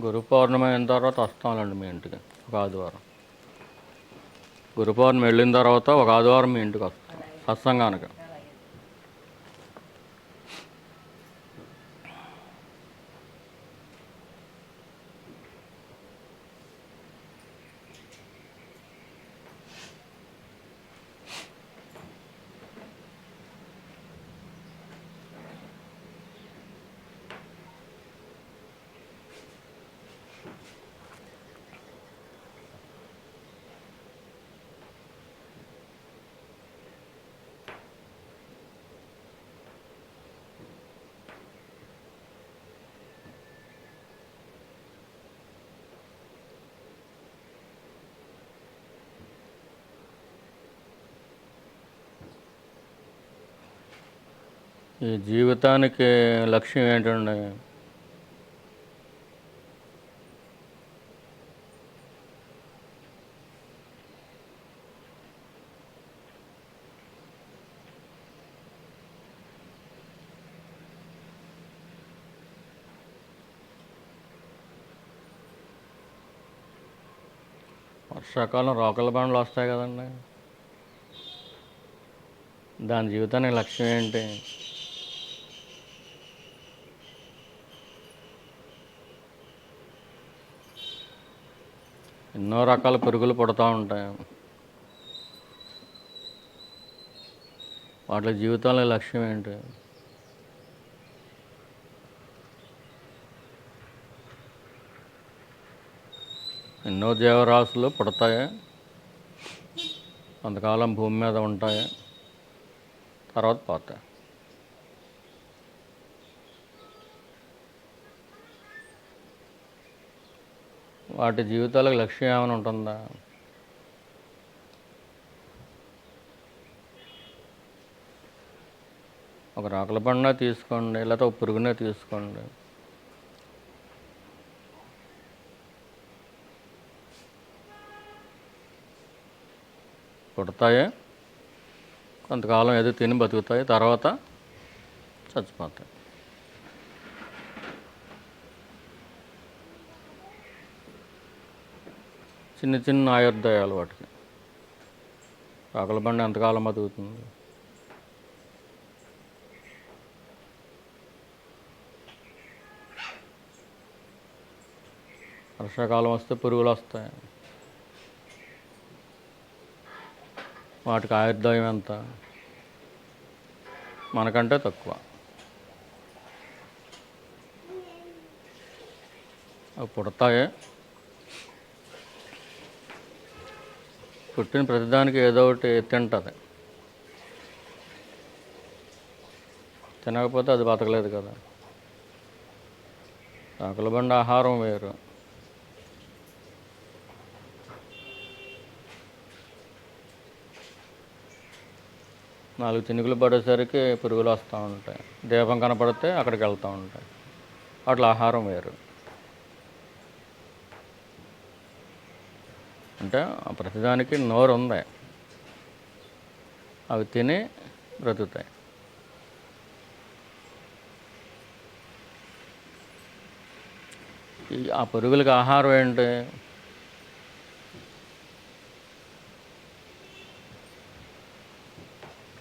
గురు పౌర్ణమి అయిన తర్వాత వస్తాంలేండి మీ ఇంటికి ఒక ఆదివారం. గురు పౌర్ణమి వెళ్ళిన తర్వాత ఒక ఆదివారం మీ ఇంటికి వస్తాం సత్సంగానికి. ఈ జీవితానికి లక్ష్యం ఏంటండి? వర్షాకాలం రోకల బండ్లు వస్తాయి కదండి, దాని జీవితానికి లక్ష్యం ఏంటి? ఎన్నో రకాల పురుగులు పుడతా ఉంటాయి, వాటి జీవితంలో లక్ష్యం ఏంటి? ఎన్నో జీవరాశులు పుడతాయి, కొంతకాలం భూమి మీద ఉంటాయి, తర్వాత పోతాయి. వాటి జీవితాలకు లక్ష్యం ఏమైనా ఉంటుందా? ఒక రాకల పండుగ తీసుకోండి, లేకపోతే ఒక పురుగునే తీసుకోండి, పుడతాయి, కొంతకాలం ఏదో తిని బతుకుతాయి, తర్వాత చచ్చిపోతాయి. చిన్న చిన్న ఆయుర్దాయాలు వాటికి. రాకల బండి ఎంతకాలం బతుకుతుంది? వర్షాకాలం వస్తే పురుగులు వస్తాయి, వాటికి ఆయుర్దాయం ఎంత? మనకంటే తక్కువ. అవి పుడతాయి, పుట్టిన ప్రతిదానికి ఏదో ఒకటి తింటుంది, తినకపోతే అది బతకలేదు కదా. రాకల బండి ఆహారం వేరు. నాలుగు చినుకులు పడేసరికి పురుగులు వస్తూ ఉంటాయి, దీపం కనపడితే అక్కడికి వెళ్తూ ఉంటాయి, అట్లా ఆహారం వేరు. అంటే ప్రతిదానికి నోరు ఉంది, అవి తిని బ్రతుకుతాయి. ఆ పురుగులకి ఆహారం ఏంటి?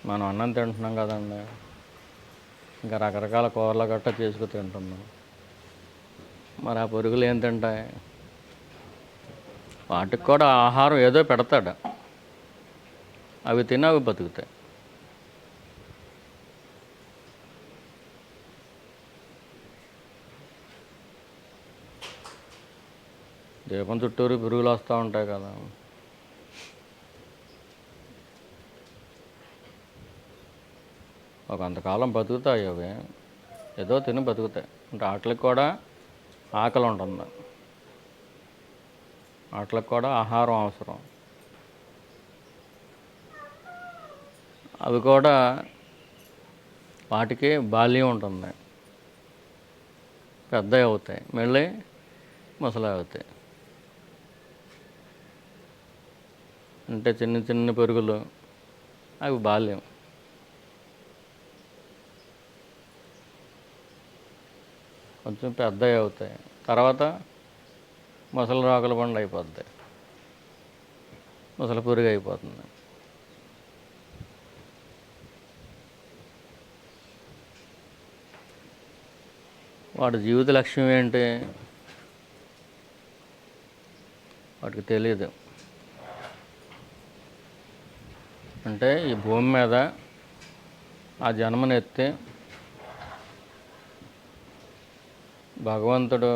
మనం అన్నం తింటున్నాం కదండి, ఇంకా రకరకాల కూరలు గట్ట చేసుకు తింటున్నాం. మరి ఆ పురుగులు ఏం తింటాయి? వాటికి కూడా ఆహారం ఏదో పెడతాడు, అవి తిని అవి బతుకుతాయి. దీపం చుట్టూరు పురుగులు వస్తూ ఉంటాయి కదా. కొంతకాలం బతుకుతాయి, అవి ఏదో తిని బతుకుతాయి. అంటే వాటికి కూడా ఆకలి ఉంటుంది, వాటికి కూడా ఆహారం అవసరం. అవి కూడా వాటికి బాల్యం ఉంటుంది, పెద్దవి అవుతాయి, మళ్ళీ ముసలి అవుతాయి. అంటే చిన్న చిన్న పురుగులు, అవి బాల్యం. కొంచెం పెద్దవి అవుతాయి, తర్వాత ముసలి రాకుల బండ అయిపోద్ది, ముసలి పురుగు అయిపోతుంది. వాడి జీవిత లక్ష్యం ఏంటి వాడికి తెలియదు. అంటే ఈ భూమి మీద ఆ జన్మను ఎత్తి భగవంతుడు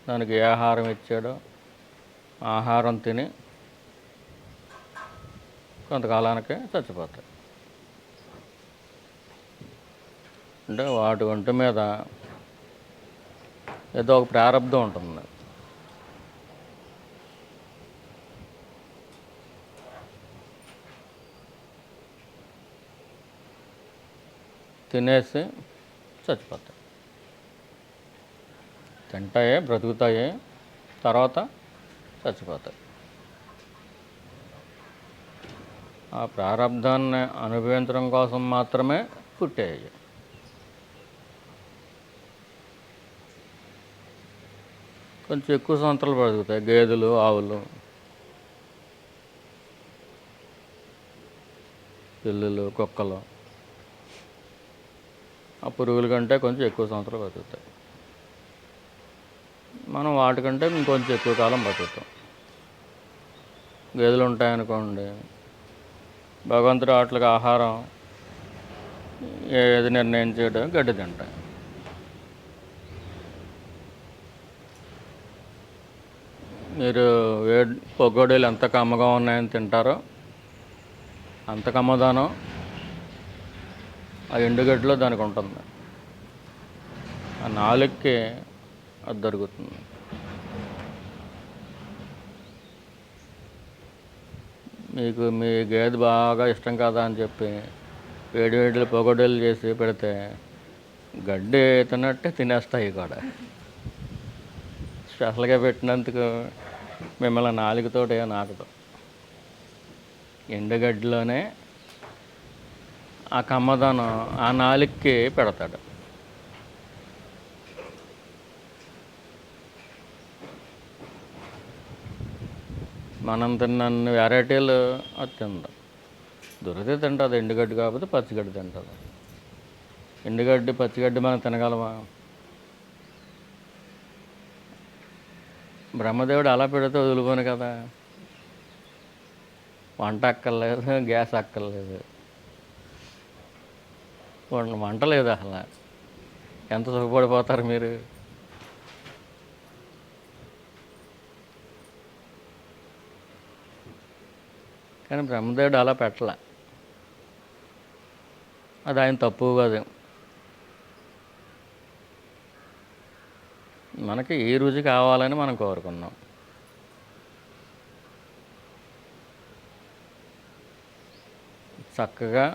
దానికి ఏ ఆహారం ఇచ్చాడో ఆహారం తిని కొంతకాలానికి చచ్చిపోతాయి. అంటే వాటి ఒంటి మీద ఏదో ఒక ప్రారంధం ఉంటుంది. తినేసి చచ్చిపోతాయి. తింటాయి, బ్రతుకుతాయి, తర్వాత చచ్చిపోతాయి. ఆ ప్రారంధాన్ని అనుభవించడం కోసం మాత్రమే పుట్టాయి. కొంచెం ఎక్కువ సంవత్సరాలు బ్రతుకుతాయి గేదెలు, ఆవులు, పిల్లులు, కుక్కలు. ఆ పురుగుల కంటే కొంచెం ఎక్కువ సంవత్సరాలు బతుకుతాయి. మనం వాటికంటే ఇంకొంచెం ఎక్కువ కాలం బతుకుతాం. గేదెలు ఉంటాయనుకోండి, భగవంతుడు వాటికి ఆహారం ఏది నిర్ణయించాడో గడ్డి తింటాయి. మీరు పొగోడీలు ఎంత కమ్మగా ఉన్నాయని తింటారో అంత కమ్మదానం ఆ ఎండుగడ్డిలో దానికి ఉంటుంది. ఆ నాలుగుకి అది దొరుకుతుంది. మీకు మీ గేదె బాగా ఇష్టం కదా అని చెప్పి వేడి వేడిలు పొగడీలు చేసి పెడితే గడ్డి తిన్నట్టే తినేస్తాయి కూడా. స్పెషల్గా పెట్టినందుకు మిమ్మల్ని నాలుగుతోటే నాకుతాం. ఎండుగడ్డిలోనే ఆ కమ్మదనం ఆ నాలుగుకి పెడతాడు. మనం తిన్న వెరైటీలు అది తిందాం. దొరికితే తింటుంది. ఎండుగడ్డి కాకపోతే పచ్చిగడ్డి తింటుంది. ఎండుగడ్డి పచ్చిగడ్డి మనం తినగలమా? బ్రహ్మదేవుడు అలా పెడితే వదులుకోను కదా. వంట అక్కర్లేదు, గ్యాస్ అక్కర్లేదు, వంట లేదు అసలు. ఎంత సుఖపడిపోతారు మీరు. కానీ బ్రహ్మదేవుడు అలా పెట్టలే. అది ఆయన తప్పు కాదు. మనకి ఈ రుచి కావాలని మనం కోరుకున్నాం. చక్కగా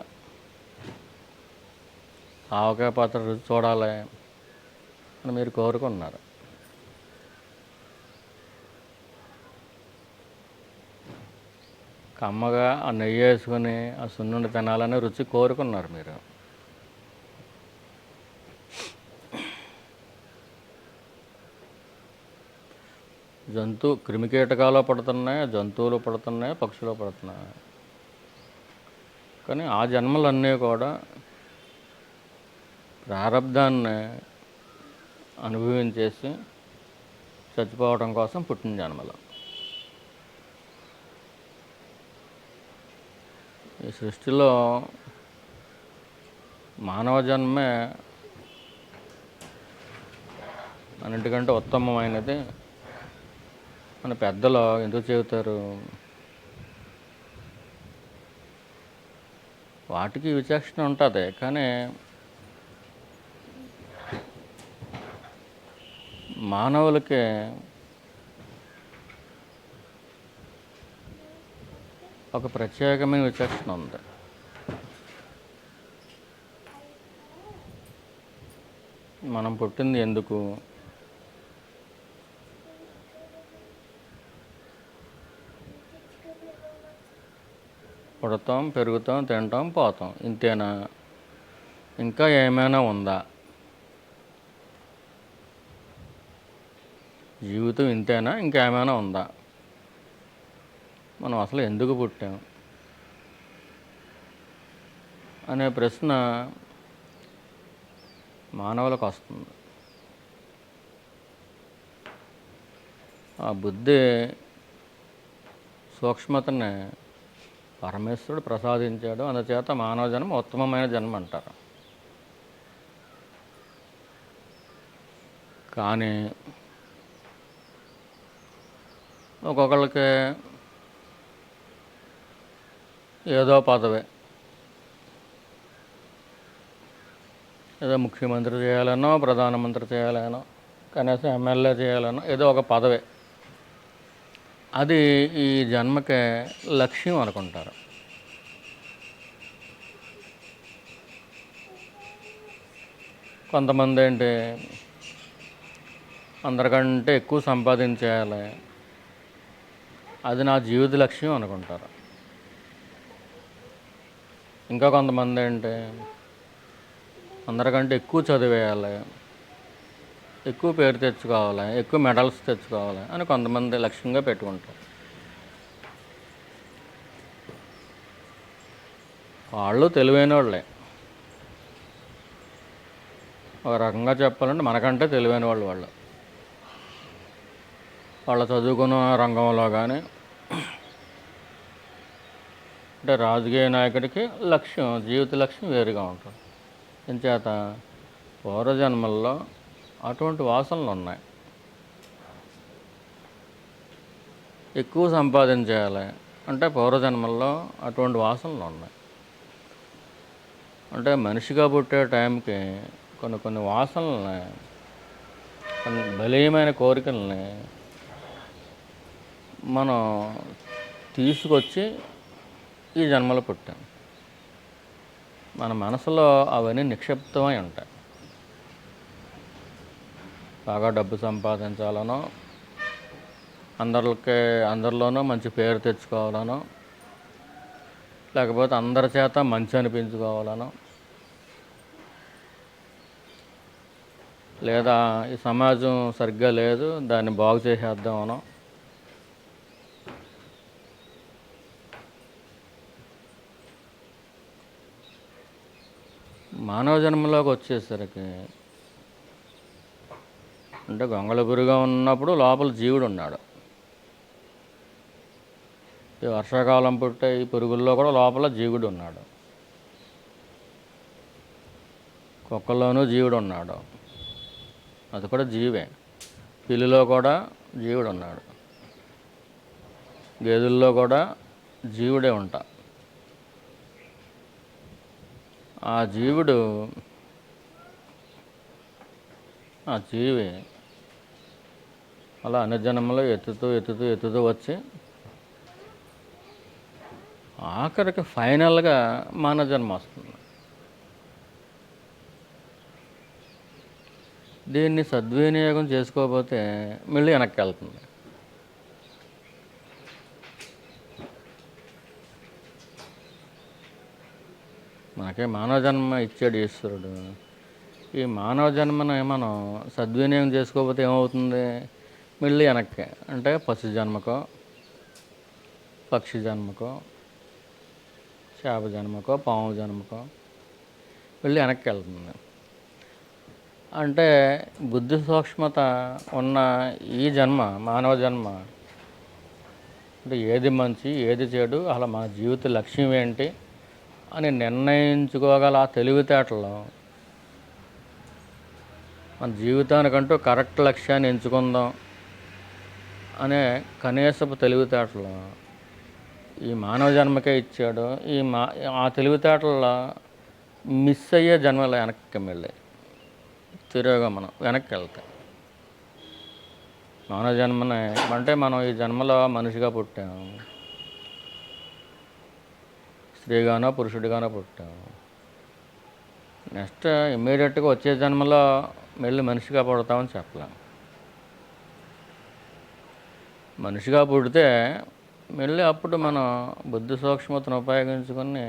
ఆవకాయ పత్ర రుచి చూడాలి అని మీరు కోరుకున్నారు. కమ్మగా ఆ నెయ్యి వేసుకొని ఆ సున్నుండి తినాలని రుచి కోరుకున్నారు మీరు. క్రిమికీటకాలు పడుతున్నాయి, జంతువులు పడుతున్నాయి, పక్షులు పడుతున్నాయి. కానీ ఆ జన్మలన్నీ కూడా ప్రారంధాన్ని అనుభవించేసి చచ్చిపోవడం కోసం పుట్టిన జన్మలు. ఈ సృష్టిలో మానవ జన్మే అన్నింటికంటే ఉత్తమమైనది మన పెద్దలు ఎందుకు చెబుతారు? వాటికి విచక్షణ ఉంటుంది, కానీ మానవులకి ఒక ప్రత్యేకమైన విచక్షణ ఉంది. మనం పుట్టింది ఎందుకు? పుడతాం, పెరుగుతాం, తింటాం, పోతాం, ఇంతేనా? ఇంకా ఏమైనా ఉందా? జీవితం ఇంతేనా, ఇంకేమైనా ఉందా, మనం అసలు ఎందుకు పుట్టాం అనే ప్రశ్న మానవులకు వస్తుంది. ఆ బుద్ధి సూక్ష్మతని పరమేశ్వరుడు ప్రసాదించాడు. అందుచేత మానవ జన్మ ఉత్తమమైన జన్మ అంటారు. కానీ ఒక్కొక్కళ్ళకి ఏదో పదవి, ఏదో ముఖ్యమంత్రి చేయాలనో, ప్రధానమంత్రి చేయాలనో, కనీసం ఎమ్మెల్యే చేయాలనో, ఏదో ఒక పదవి, అది ఈ జన్మకే లక్ష్యం అనుకుంటారు. కొంతమంది ఏంటి, అందరికంటే ఎక్కువ సంపాదించేయాలి, అది నా జీవిత లక్ష్యం అనుకుంటారు. ఇంకా కొంతమంది ఏంటి, అందరికంటే ఎక్కువ చదివేయాలి, ఎక్కువ పేరు తెచ్చుకోవాలి, ఎక్కువ మెడల్స్ తెచ్చుకోవాలి అని కొంతమంది లక్ష్యంగా పెట్టుకుంటారు. వాళ్ళు తెలివైన వాళ్ళే. ఒక రకంగా చెప్పాలంటే మనకంటే తెలివైన వాళ్ళు వాళ్ళ చదువుకున్న రంగంలో కానీ, అంటే రాజకీయ నాయకుడికి లక్ష్యం, జీవిత లక్ష్యం వేరుగా ఉంటుంది. ఎంచేత పూర్వజన్మల్లో అటువంటి వాసనలు ఉన్నాయి. ఎక్కువ సంపాదించేయాలి అంటే పూర్వజన్మల్లో అటువంటి వాసనలు ఉన్నాయి. అంటే మనిషిగా పుట్టే టైంకి కొన్ని వాసనలని, కొన్ని బలీయమైన కోరికల్ని మనం తీసుకొచ్చి ఈ జన్మలో పుట్టాం. మన మనసులో అవన్నీ నిక్షిప్తమై ఉంటాయి. బాగా డబ్బు సంపాదించాలనో, అందరిలోనూ మంచి పేరు తెచ్చుకోవాలనో, లేకపోతే అందరి చేత మంచి అనిపించుకోవాలనో, లేదా ఈ సమాజం సరిగ్గా లేదు దాన్ని బాగు చేసేద్దామనో, మానవ జన్మలోకి వచ్చేసరికి అంటే గొంగళ పురుగా ఉన్నప్పుడు లోపల జీవుడు ఉన్నాడు. ఈ వర్షాకాలం పుట్టే ఈ పురుగుల్లో కూడా లోపల జీవుడు ఉన్నాడు. కుక్కల్లోనూ జీవుడు ఉన్నాడు, అది కూడా జీవే. పిల్లిలో కూడా జీవుడు ఉన్నాడు, గేదెల్లో కూడా జీవుడే ఉంటా. ఆ జీవుడు, ఆ జీవి అలా అన్ని జన్మలో ఎత్తుతూ వచ్చి ఆఖరికి ఫైనల్గా మానవ జన్మ వస్తుంది. దీన్ని సద్వినియోగం చేసుకోకపోతే మళ్ళీ వెనక్కి వెళ్తుంది. మనకే మానవ జన్మ ఇచ్చాడు ఈశ్వరుడు. ఈ మానవ జన్మను మనం సద్వినియోగం చేసుకోకపోతే ఏమవుతుంది, మళ్ళీ వెనక్కి, అంటే పశు జన్మకో, పక్షి జన్మకో, చేప జన్మకో, పాము జన్మకో మళ్ళీ వెనక్కి వెళ్తుంది. అంటే బుద్ధి సూక్ష్మత ఉన్న ఈ జన్మ, మానవ జన్మ, అంటే ఏది మంచి ఏది చెడు, అలా మన జీవిత లక్ష్యం ఏంటి అని నిర్ణయించుకోగల ఆ తెలివితేటలో, మన జీవితానికంటూ కరెక్ట్ లక్ష్యాన్ని ఎంచుకుందాం అనే కనీసపు తెలివితేటలు ఈ మానవ జన్మకే ఇచ్చాడు. ఆ తెలివితేటల్లో మిస్ అయ్యే జన్మలో వెనక్కి వెళ్ళి తిరోగమనం వెనక్కి వెళ్తాయి. మానవ జన్మనే అంటే మనం ఈ జన్మలో మనిషిగా పుట్టాము, స్త్రీగానో పురుషుడిగానో పుట్టాము. నెక్స్ట్ ఇమ్మీడియట్గా వచ్చే జన్మలో మళ్ళీ మనిషిగా పుడతామని చెప్పలేం. మనిషిగా పుడితే మళ్ళీ అప్పుడు మనం బుద్ధి సూక్ష్మతను ఉపయోగించుకొని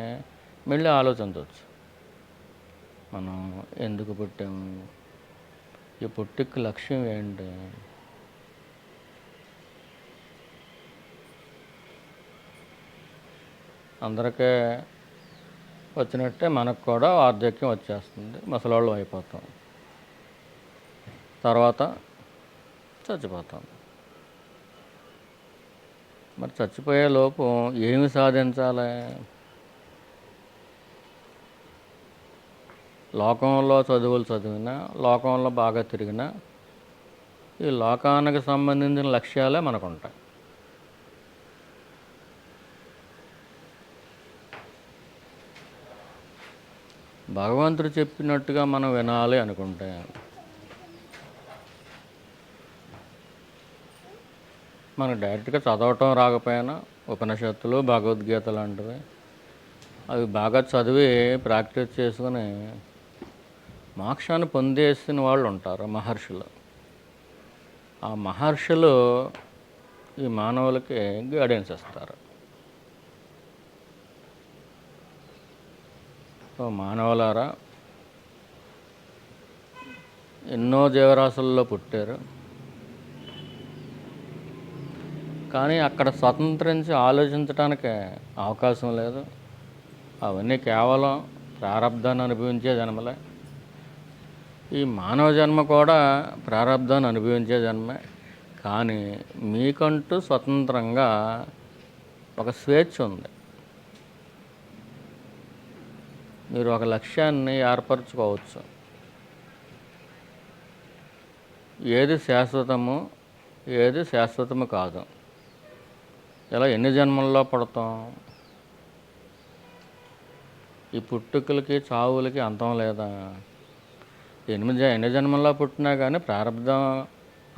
మళ్ళీ ఆలోచించవచ్చు. మనం ఎందుకు పుట్టాము, ఈ పుట్టుక లక్ష్యం ఏంటి, అందరికీ వచ్చినట్టే మనకు కూడా వార్ధక్యం వచ్చేస్తుంది, ముసలోళ్ళం అయిపోతాం, తర్వాత చచ్చిపోతాం. మరి చచ్చిపోయే లోపు ఏమి సాధించాలి? లోకంలో చదువులు చదివినా, లోకంలో బాగా తిరిగినా ఈ లోకానికి సంబంధించిన లక్ష్యాలే మనకుంటాయి. భగవంతుడు చెప్పినట్టుగా మనం వినాలి అనుకుంటే మనకు డైరెక్ట్గా చదవటం రాకపోయినా ఉపనిషత్తులు, భగవద్గీత లాంటివి అవి బాగా చదివి ప్రాక్టీస్ చేసుకుని మోక్షాన్ని పొందేసిన వాళ్ళు ఉంటారు, మహర్షులు. ఆ మహర్షులు ఈ మానవులకి గైడెన్స్ ఇస్తారు. సో మానవులారా, ఎన్నో జీవరాశుల్లో పుట్టారు, కానీ అక్కడ స్వతంత్రించి ఆలోచించడానికి అవకాశం లేదు. అవన్నీ కేవలం ప్రారంధాన్ని అనుభవించే జన్మలే. ఈ మానవ జన్మ కూడా ప్రారంధాన్ని అనుభవించే జన్మే. కానీ మీకంటూ స్వతంత్రంగా ఒక స్వేచ్ఛ ఉంది. మీరు ఒక లక్ష్యాన్ని ఏర్పరచుకోవచ్చు. ఏది శాశ్వతము, ఏది శాశ్వతము కాదు. ఇలా ఎన్ని జన్మల్లో పడతాం? ఈ పుట్టుకలకి చావులకి అంతం లేదా? ఎన్ని జన్మల్లో పుట్టినా కానీ ప్రారంధం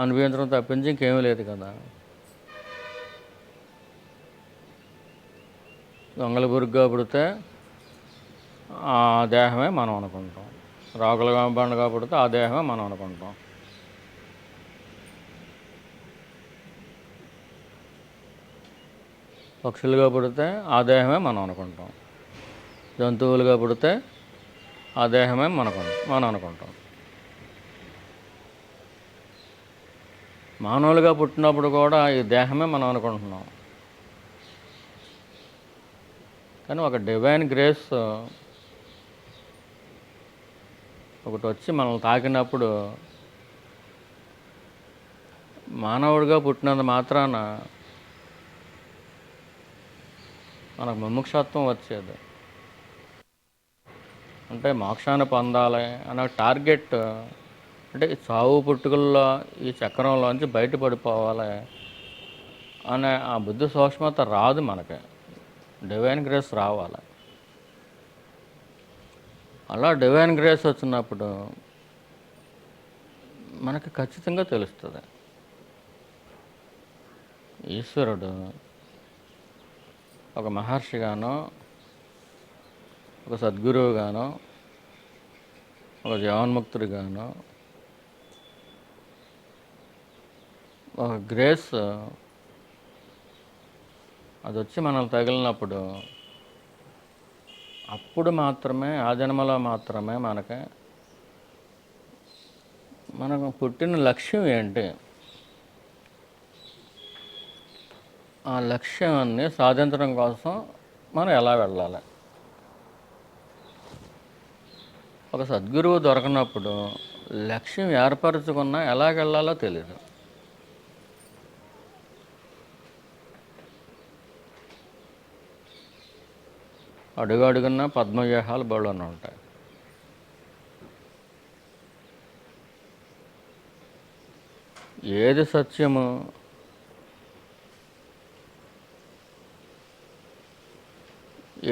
అనుభవించడం తప్పించి ఇంకేమీ లేదు కదా. దొంగల బురుగ్గా పుడితే ఆ దేహమే మనం అనుకుంటాం, రాకులుగా బండగా పుడితే ఆ దేహమే మనం అనుకుంటాం. పక్షులుగా పుడితే ఆ దేహమే మనం అనుకుంటాం, జంతువులుగా పుడితే ఆ దేహమే మనం అనుకుంటాం. మానవులుగా పుట్టినప్పుడు కూడా ఈ దేహమే మనం అనుకుంటున్నాం. కానీ ఒక డివైన్ గ్రేస్ ఒకటి వచ్చి మనల్ని తాకినప్పుడు మానవుడిగా పుట్టినంత మాత్రాన మనకు ముముక్షత్వం వచ్చేది. అంటే మోక్షాన్ని పొందాలి అనే టార్గెట్, అంటే చావు పుట్టుకల్లో ఈ చక్రంలోంచి బయటపడిపోవాలి అనే ఆ బుద్ధి సూక్ష్మత రాదు మనకి. డివైన్ గ్రేస్ రావాలి. అలా డివైన్ గ్రేస్ వచ్చినప్పుడు మనకి ఖచ్చితంగా తెలుస్తుంది ఈశ్వరుడు ఒక మహర్షిగానో, ఒక సద్గురువుగానో, ఒక జీవన్ముక్తుడిగానో, ఒక గ్రేస్ అది వచ్చి మనల్ని తగిలినప్పుడు అప్పుడు మాత్రమే, ఆ జన్మలో మాత్రమే మనకు పుట్టిన లక్ష్యం ఏంటి, ఆ లక్ష్యాన్ని సాధించడం కోసం మనం ఎలా వెళ్ళాలి. ఒక సద్గురువు దొరకనప్పుడు లక్ష్యం ఏర్పరచుకున్నా ఎలాగెళ్ళాలో తెలియదు. అడుగు అడుగున్నా పద్మవ్యూహాలు బళ్ళని ఉంటాయి. ఏది సత్యము,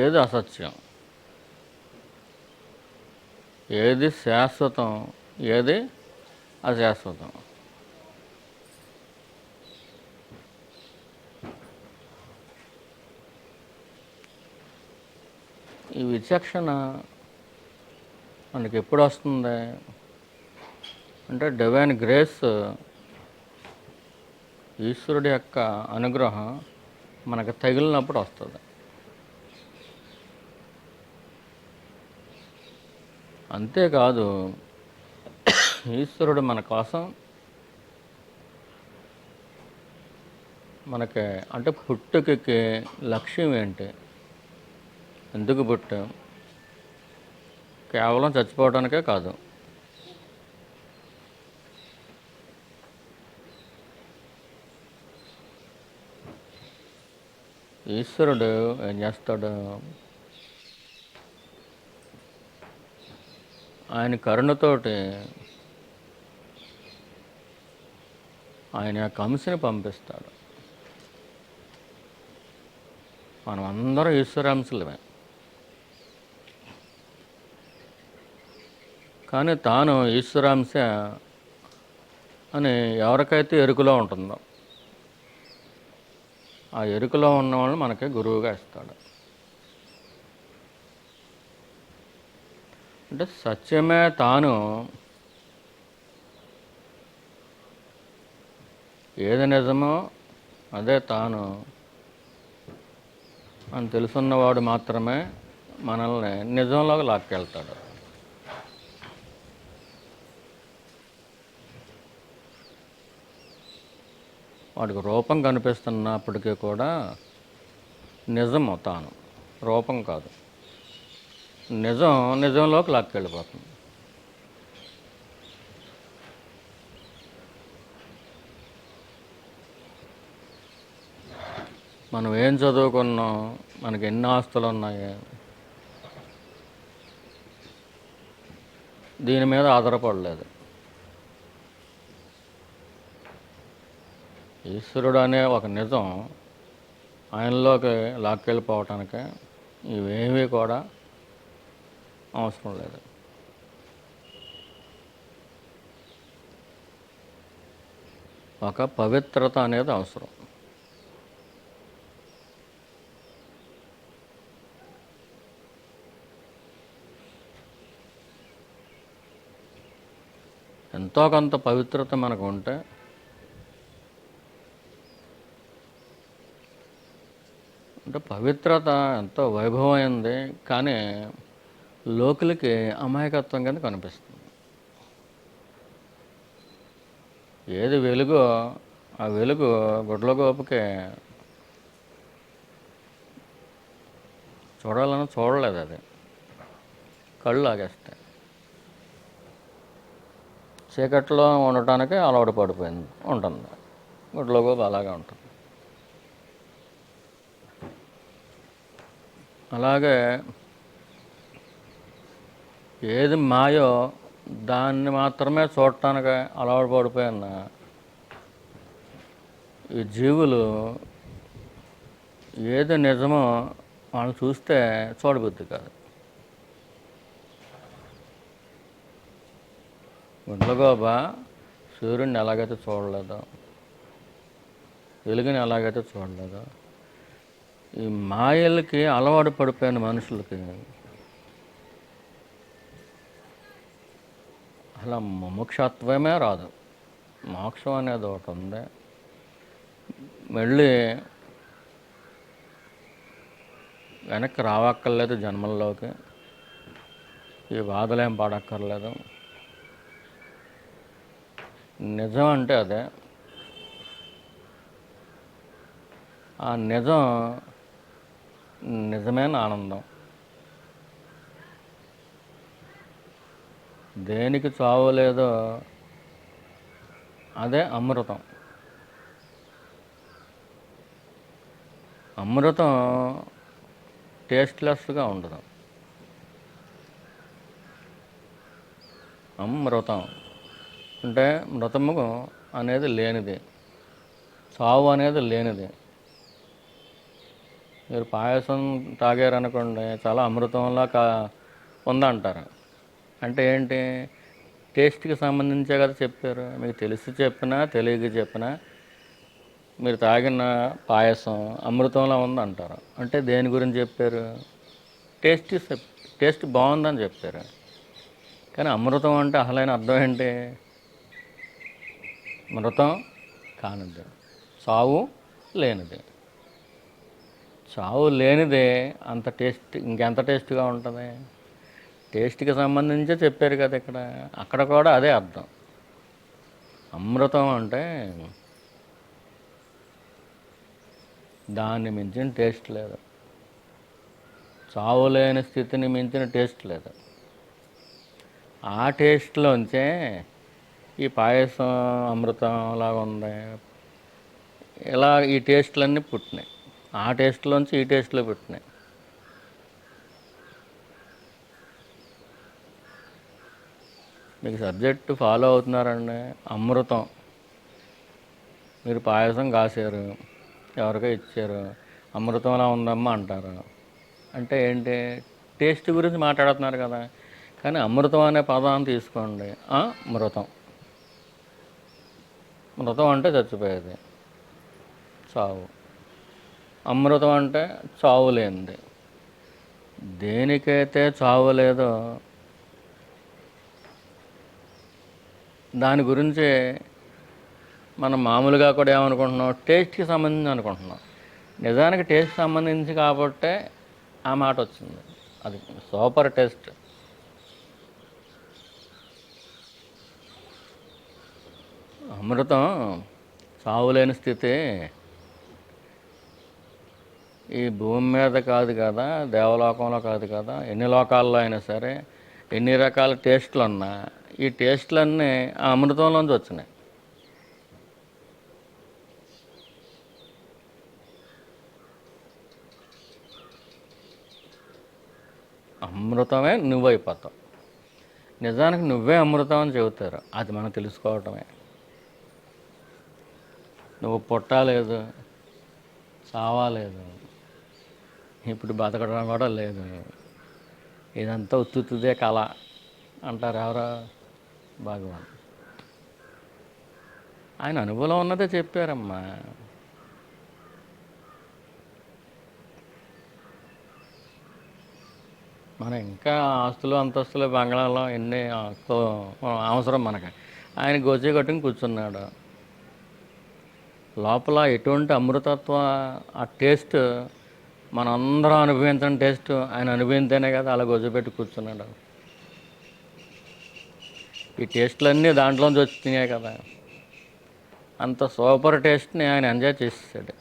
ఏది అసత్యం, ఏది శాశ్వతం, ఏది అశాశ్వతం, ఈ విచక్షణ మనకి ఎప్పుడు వస్తుంది అంటే డివైన్ గ్రేస్, ఈశ్వరుడి యొక్క అనుగ్రహం మనకు తగిలినప్పుడు వస్తుంది. అంతేకాదు, ఈశ్వరుడు మన కోసం మనకి అంటే పుట్టుకకి లక్ష్యం ఏంటి, ఎందుకు పుట్టాం? కేవలం చచ్చిపోవడానికే కాదు. ఈశ్వరుడు ఏం చేస్తాడు? ఆయన కరుణతోటి ఆయన యొక్క అంశని పంపిస్తాడు. మనం అందరం ఈశ్వరాంశలమే. కానీ తాను ఈశ్వరాంశ అని ఎవరికైతే ఎరుకలో ఉంటుందో ఆ ఎరుకలో ఉన్నవాళ్ళు మనకి గురువుగా ఇస్తాడు. అంటే సత్యమే తాను, ఏది నిజమో అదే తాను అని తెలుసున్నవాడు మాత్రమే మనల్ని నిజంలోకి లాక్కెళ్తాడు. వాడికి రూపం కనిపిస్తున్నప్పటికీ కూడా నిజము తాను, రూపం కాదు. నిజంలోకి లాక్కెళ్ళిపోతుంది. మనం ఏం చదువుకున్నాం, మనకి ఎన్ని ఆస్తులు ఉన్నాయి, దీని మీద ఆధారపడలేదు. ఈశ్వరుడు అనే ఒక నిజం ఆయనలోకి లాక్కెళ్ళిపోవటానికి ఇవేమీ కూడా అవసరం లేదు. ఒక పవిత్రత అనేది అవసరం. ఎంతో కొంత పవిత్రత మనకు ఉంటే అంటే పవిత్రత ఎంతో వైభవమైంది, కానీ లోకులకి అమాయకత్వం కింద కనిపిస్తుంది. ఏది వెలుగో ఆ వెలుగు గుడ్లగోపుకి చూడాలని చూడలేదు, అది కళ్ళు లాగేస్తాయి. చీకట్లో ఉండటానికి అలవాటు పడిపోయింది ఉంటుంది, గుడ్లగోపు అలాగే ఉంటుంది. అలాగే ఏది మాయో దాన్ని మాత్రమే చూడటానికి అలవాటు పడిపోయిన ఈ జీవులు ఏది నిజమో వాళ్ళు చూస్తే చూడబుద్ధి కాదు. గుండ్లగోబ సూర్యుడిని ఎలాగైతే చూడలేదో, వెలుగుని ఎలాగైతే చూడలేదో, ఈ మాయలకి అలవాటు పడిపోయిన మనుషులకి అలా ముముక్షత్వమే రాదు. మోక్షం అనేది ఒకటి ఉంది. మళ్ళీ వెనక్కి రావక్కర్లేదు జన్మల్లోకి, ఈ బాధలేం పడక్కర్లేదు. నిజం అంటే అదే. ఆ నిజం నిజమైన ఆనందం. దేనికి చావు లేదో అదే అమృతం. అమృతం టేస్ట్లెస్గా ఉండదు. అమృతం అంటే మృతము అనేది లేనిది, చావు అనేది లేనిది. మీరు పాయసం తాగారనుకోండి, చాలా అమృతంలా ఉందంటారు. అంటే ఏంటి? టేస్ట్కి సంబంధించే కదా చెప్పారు. మీకు తెలిసి చెప్పినా తెలియక చెప్పినా మీరు తాగిన పాయసం అమృతంలా ఉందంటారు. అంటే దేని గురించి చెప్పారు? టేస్ట్ బాగుందని చెప్పారు. కానీ అమృతం అంటే అసలైన అర్థం ఏంటి? మృతం కానిది, చావు లేనిది. చావు లేనిదే అంత టేస్ట్, ఇంకెంత టేస్ట్గా ఉంటుంది? టేస్ట్కి సంబంధించే చెప్పారు కదా ఇక్కడ. అక్కడ కూడా అదే అర్థం. అమృతం అంటే దాన్ని మించిన టేస్ట్ లేదు. చావులేని స్థితిని మించిన టేస్ట్ లేదు. ఆ టేస్ట్లోంచే ఈ పాయసం అమృతంలాగా ఉంది, ఇలా ఈ టేస్ట్లన్నీ పుట్టినాయి. ఆ టేస్ట్లోంచి ఈ టేస్ట్లో పుట్టినాయి. మీకు సబ్జెక్టు ఫాలో అవుతున్నారండి. అమృతం, మీరు పాయసం కాసారు, ఎవరికో ఇచ్చారు, అమృతంలా ఉందమ్మా అంటారు. అంటే ఏంటి? టేస్ట్ గురించి మాట్లాడుతున్నారు కదా. కానీ అమృతం అనే పదాన్ని తీసుకోండి. మృతం. మృతం అంటే చచ్చిపోయేది, చావు. అమృతం అంటే చావు లేనిది. దేనికైతే చావు లేదో దాని గురించి మనం మామూలుగా కూడా ఏమనుకుంటున్నాం, టేస్ట్కి సంబంధించి అనుకుంటున్నాం. నిజానికి టేస్ట్ సంబంధించి కాబట్టే ఆ మాట వచ్చింది. అది సూపర్ టేస్ట్. అమృతం చావులేని స్థితి ఈ భూమి మీద కాదు కదా, దేవలోకంలో కాదు కదా, ఎన్ని లోకాల్లో అయినా సరే ఎన్ని రకాల టేస్ట్లు ఉన్నా ఈ టేస్ట్లన్నీ ఆ అమృతంలోంచి వచ్చినాయి. అమృతమే నువ్వైపోతావు. నిజానికి నువ్వే అమృతం అని చెబుతారు, అది మనం తెలుసుకోవటమే. నువ్వు పుట్టలేదు, చావాలేదు, ఇప్పుడు బతకడం కూడా లేదు, ఇదంతా ఉత్తుదే కళ అంటారు ఎవరో? భగవాన్. ఆయన అనుభవం ఉన్నదే చెప్పారమ్మా. మనం ఇంకా ఆస్తులు అంతస్తులు బంగ్లాలో ఎన్ని అవసరం మనకి. ఆయన గోచి కట్టుకుని కూర్చున్నాడు. లోపల ఎటువంటి అమృతత్వ ఆ టేస్ట్ మనందరం అనుభవించిన టేస్ట్ ఆయన అనుభవించేనే కదా అలా గొజ్జుపెట్టి కూర్చున్నాడు. ఈ టేస్ట్లన్నీ దాంట్లోంచి వచ్చినాయి కదా. అంత సూపర్ టేస్ట్ని ఆయన ఎంజాయ్ చేసేసాడు.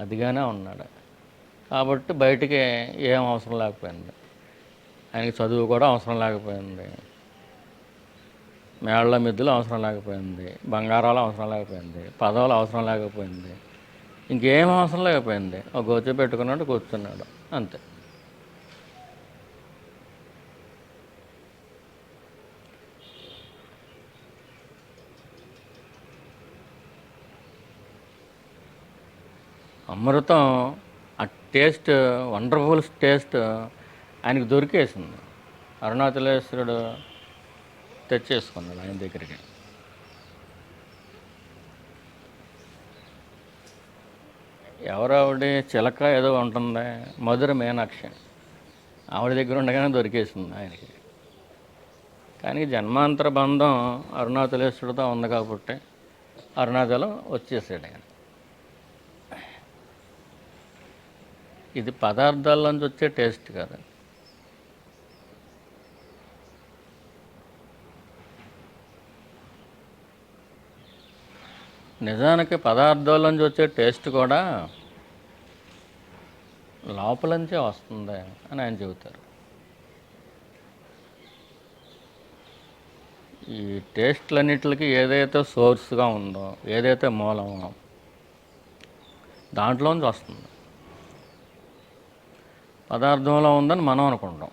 అదిగానే ఉన్నాడు కాబట్టి బయటికి ఏం అవసరం లేకపోయింది. ఆయనకి చదువు కూడా అవసరం లేకపోయింది, మేళ్ళ మిద్దులు అవసరం లేకపోయింది, బంగారాలు అవసరం లేకపోయింది, పదవులు అవసరం లేకపోయింది, ఇంకేం అవసరం లేకపోయింది. ఒక గోచి పెట్టుకున్నాడు, కూర్చున్నాడు, అంతే. అమృతం ఆ టేస్ట్, వండర్ఫుల్ టేస్ట్ ఆయనకు దొరికేసింది. అరుణాచలేశ్వరుడు తెచ్చేసుకున్నాడు ఆయన దగ్గరికి. ఎవరావిడ? చిలక ఏదో ఉంటుంది, మధుర మీనాక్షి. ఆవిడ దగ్గర ఉండగానే దొరికేసింది ఆయనకి. కానీ జన్మాంతర బంధం అరుణాచలేశ్వరుడితో ఉంది కాబట్టి అరుణాచలం వచ్చేసాడు ఆయన. ఇది పదార్థాల్లోంచి వచ్చే టేస్ట్ కాదు. నిజానికి పదార్థాల్లోంచి వచ్చే టేస్ట్ కూడా లోపలంచే వస్తుంది అని ఆయన చెబుతారు. ఈ టేస్ట్లన్నిటికి ఏదైతే సోర్స్గా ఉందో, ఏదైతే మూలమో దాంట్లోంచి వస్తుంది. పదార్థంలో ఉందని మనం అనుకుంటాం.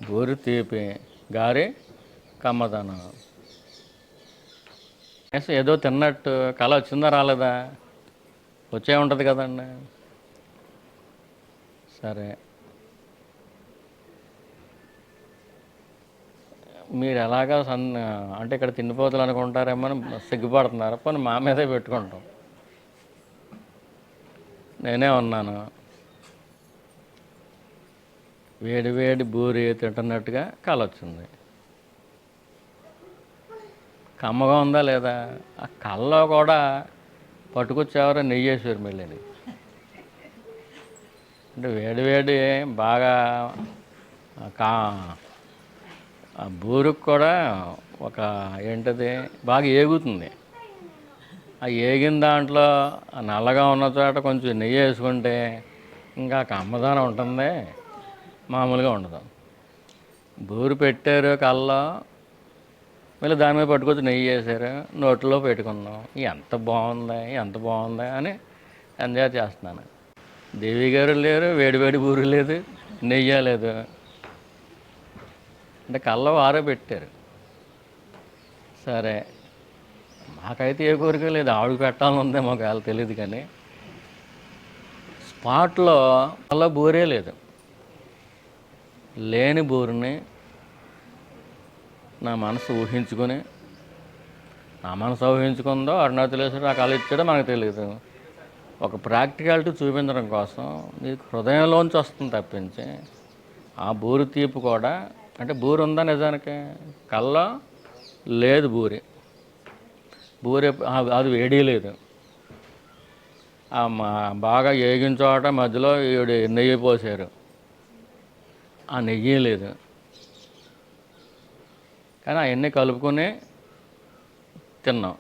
గోరి తీపి, గారి కమ్మదనం. ఏదో తిన్నట్టు కళ వచ్చిందా రాలేదా? వచ్చే ఉంటుంది కదండి. సరే, మీరు ఎలాగా అంటే ఇక్కడ తిండిపోతులు అనుకుంటారేమో అని సిగ్గుపడుతున్నారు. పోనీ మా మీదే పెట్టుకుంటాం. నేనే ఉన్నాను, వేడి వేడి బూరి తింటున్నట్టుగా కళ వచ్చింది. కమ్మగా ఉందా లేదా? ఆ కళ్ళలో కూడా పట్టుకొచ్చేవారు నెయ్యేశ్వరి మెళ్ళని. అంటే వేడి వేడి బాగా కా ఆ బూరుకు కూడా ఒక ఏంటది బాగా ఏగుతుంది. ఆ ఏగిన దాంట్లో ఆ నల్లగా ఉన్న చోట కొంచెం నెయ్యి వేసుకుంటే ఇంకా కమ్మదనం ఉంటుంది, మామూలుగా ఉండదు. బూరు పెట్టారు కల్లో, మళ్ళీ దాని మీద పట్టుకొచ్చి నెయ్యి వేసారు, నోట్లో పెట్టుకున్నాం. ఎంత బాగుంది, ఎంత బాగుంది అని ఎంజాయ్ చేస్తున్నాను. దేవి గారు లేరు, వేడి వేడి బూరు లేదు, నెయ్యి లేదు. అంటే కళ్ళ వారే పెట్టారు. సరే, మాకైతే ఏ కోరిక లేదు, ఆవిడకి పెట్టాలని ఉందే మాకు వాళ్ళు తెలియదు. కానీ స్పాట్లో కళ్ళ బూరే లేదు. లేని బూరుని నా మనసు ఊహించుకొని, నా మనసు ఊహించుకుందో అరుణాచలేశ్వరుడు ఆ కళ ఇచ్చాడో మనకు తెలియదు. ఒక ప్రాక్టికాలిటీ చూపించడం కోసం నీకు హృదయంలోంచి వస్తుంది తప్పించి ఆ బూరి తీపి కూడా, అంటే బూరి ఉందా నిజానికి, కళ్ళ లేదు బూరి. బూరి అది వేడి లేదు. బాగా ఏగిన చోట మధ్యలో నెయ్యి పోసారు, ఆ నెయ్యి లేదు. కానీ అవన్నీ కలుపుకొని తిన్నాం.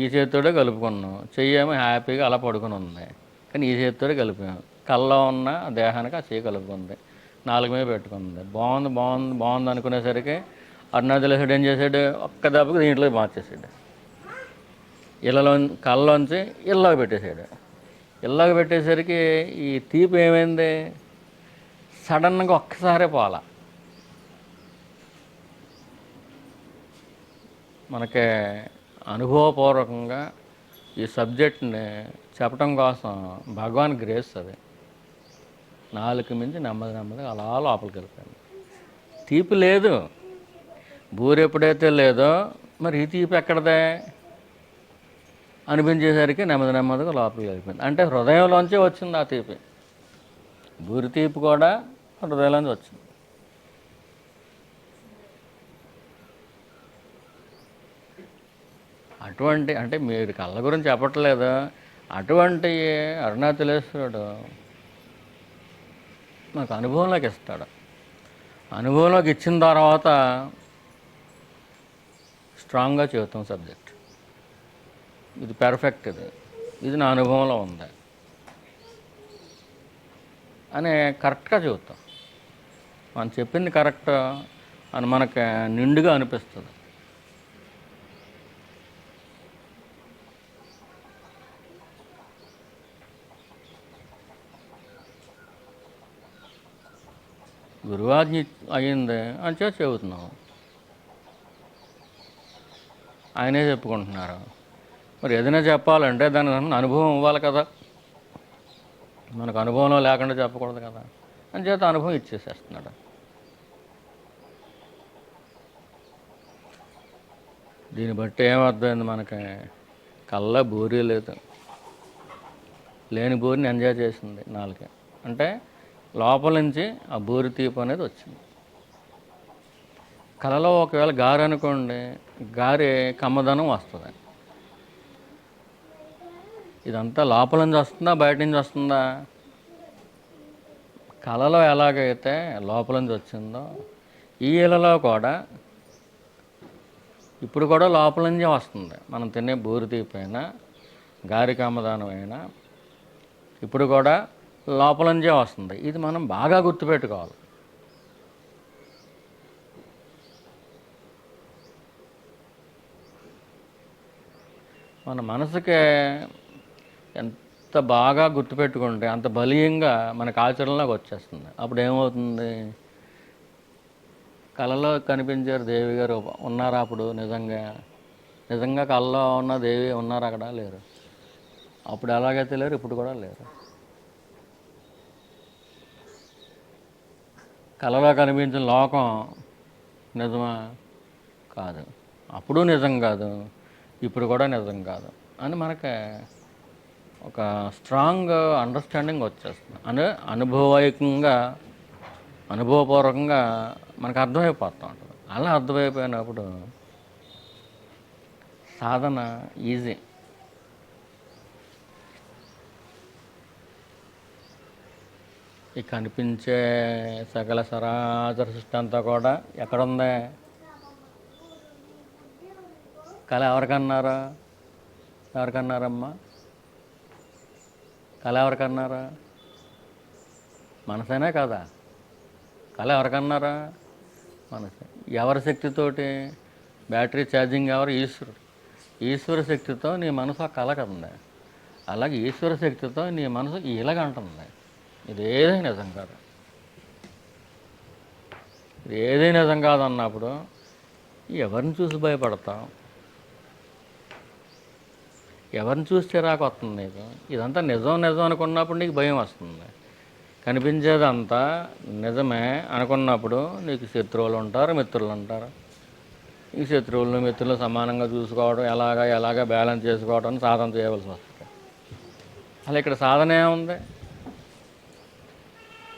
ఈ చేతితోటే కలుపుకున్నాం. చెయ్యేమో హ్యాపీగా అలా పడుకుని ఉంది, కానీ ఈ చేతితోటే కలిపాం. కళ్ళలో ఉన్న దేహానికి ఆ చెయ్యి కలుపుకుంది, నాలుగు మీద పెట్టుకుంది. బాగుంది బాగుంది బాగుంది అనుకునేసరికి అరుణాచలేశ్వరుడు ఏం చేశాడు, ఒక్క దెబ్బకి దీంట్లో మార్చేసాడు. కళ్ళలోంచి ఇళ్ళకి పెట్టేశాడు. ఇళ్ళకి పెట్టేసరికి ఈ తీపి ఏమైంది, సడన్గా ఒక్కసారే పోలా. మనకి అనుభవపూర్వకంగా ఈ సబ్జెక్ట్ని చెప్పడం కోసం భగవాన్ గ్రేస్ అది. నాలుగు మించి నెమ్మదిగా అలా లోపలికి వెళ్ళిపోయింది. తీపి లేదు, బూరు ఎప్పుడైతే లేదో మరి ఈ తీపి ఎక్కడదే అనిపించేసరికి నెమ్మదిగా లోపలికి వెళ్ళిపోయింది. అంటే హృదయంలోంచే వచ్చింది ఆ తీపి. బూరి తీపి కూడా హృదయంలోంచి వచ్చింది. అటువంటి, అంటే మీరు కళ్ళ గురించి చెప్పట్లేదు, అటువంటి అరుణాచలేశ్వరుడు నాకు అనుభవంలోకి ఇస్తాడు. అనుభవంలోకి ఇచ్చిన తర్వాత స్ట్రాంగ్గా చెబుతాం సబ్జెక్ట్, ఇది పెర్ఫెక్ట్, ఇది నా అనుభవంలో ఉంది అని కరెక్ట్గా చెబుతాం. మనం చెప్పింది కరెక్ట్ అని మనకు నిండుగా అనిపిస్తుంది. గురువాజ్ఞ అయ్యింది అని చెబుతున్నాం. ఆయనే చెప్పుకుంటున్నారు. మరి ఏదైనా చెప్పాలంటే దాని అనుభవం ఇవ్వాలి కదా, మనకు అనుభవంలో లేకుండా చెప్పకూడదు కదా అని చేత అనుభవం ఇచ్చేసేస్తున్నాడు. దీన్ని బట్టి ఏమర్థమైంది మనకి, కళ్ళ బూరి లేదు, లేని బూరిని ఎంజాయ్ చేసింది నాలుగే. అంటే లోపల నుంచి ఆ బూరి తీపి అనేది వచ్చింది. కళలో ఒకవేళ గారి అనుకోండి, గారి కమ్మదనం వస్తుంది. ఇదంతా లోపల నుంచి వస్తుందా బయట నుంచి వస్తుందా? కళలో ఎలాగైతే లోపల నుంచి వచ్చిందో ఈ ఇళ్ళలో కూడా ఇప్పుడు కూడా లోపల నుంచే వస్తుంది. మనం తినే బూరి తీపి అయినా గారి కమ్మదనం అయినా ఇప్పుడు కూడా లోపల నుంచే వస్తుంది. ఇది మనం బాగా గుర్తుపెట్టుకోవాలి. మన మనసుకే ఎంత బాగా గుర్తుపెట్టుకుంటే అంత బలీయంగా మనకు ఆచరణలోకి వచ్చేస్తుంది. అప్పుడు ఏమవుతుంది, కళలో కనిపించారు దేవి గారు ఉన్నారా అప్పుడు నిజంగా కళలో ఉన్న దేవి ఉన్నారు అక్కడ, లేరు. అప్పుడు ఎలాగైతే లేరు ఇప్పుడు కూడా లేరు. కళలో కనిపించిన లోకం నిజమా కాదు, అప్పుడు నిజం కాదు, ఇప్పుడు కూడా నిజం కాదు అని మనకి ఒక స్ట్రాంగ్ అండర్స్టాండింగ్ వచ్చేస్తుంది. అనుభవపూర్వకంగా మనకు అర్థమైపోతూ ఉంటుంది. అలా అర్థమైపోయినప్పుడు సాధన ఈజీ. ఈ కనిపించే సకల సరాచర సృష్టి అంతా కూడా ఎక్కడుంది? కళ ఎవరికన్నారా? ఎవరికన్నారమ్మా? కళ ఎవరికన్నారా? మనసేనే కదా. కళ ఎవరికన్నారా? మనసే. ఎవరి శక్తితోటి? బ్యాటరీ ఛార్జింగ్ ఎవరు? ఈశ్వరుడు. ఈశ్వర శక్తితో నీ మనసు ఆ కలకంది. అలాగే ఈశ్వర శక్తితో నీ మనసు ఇలాగంటుంది. ఇదేదే నిజం కాదు. ఇది ఏదే నిజం కాదన్నప్పుడు ఎవరిని చూసి భయపడతావు? ఎవరిని చూసి చిరాకు వస్తుంది నీకు? ఇదంతా నిజం నిజం అనుకున్నప్పుడు నీకు భయం వస్తుంది. కనిపించేదంతా నిజమే అనుకున్నప్పుడు నీకు శత్రువులు ఉంటారు, మిత్రులు ఉంటారు. ఈ శత్రువులను మిత్రులు సమానంగా చూసుకోవడం, ఎలాగ బ్యాలెన్స్ చేసుకోవడం సాధన చేయవలసి వస్తుంది. అసలు ఇక్కడ సాధన ఏముంది?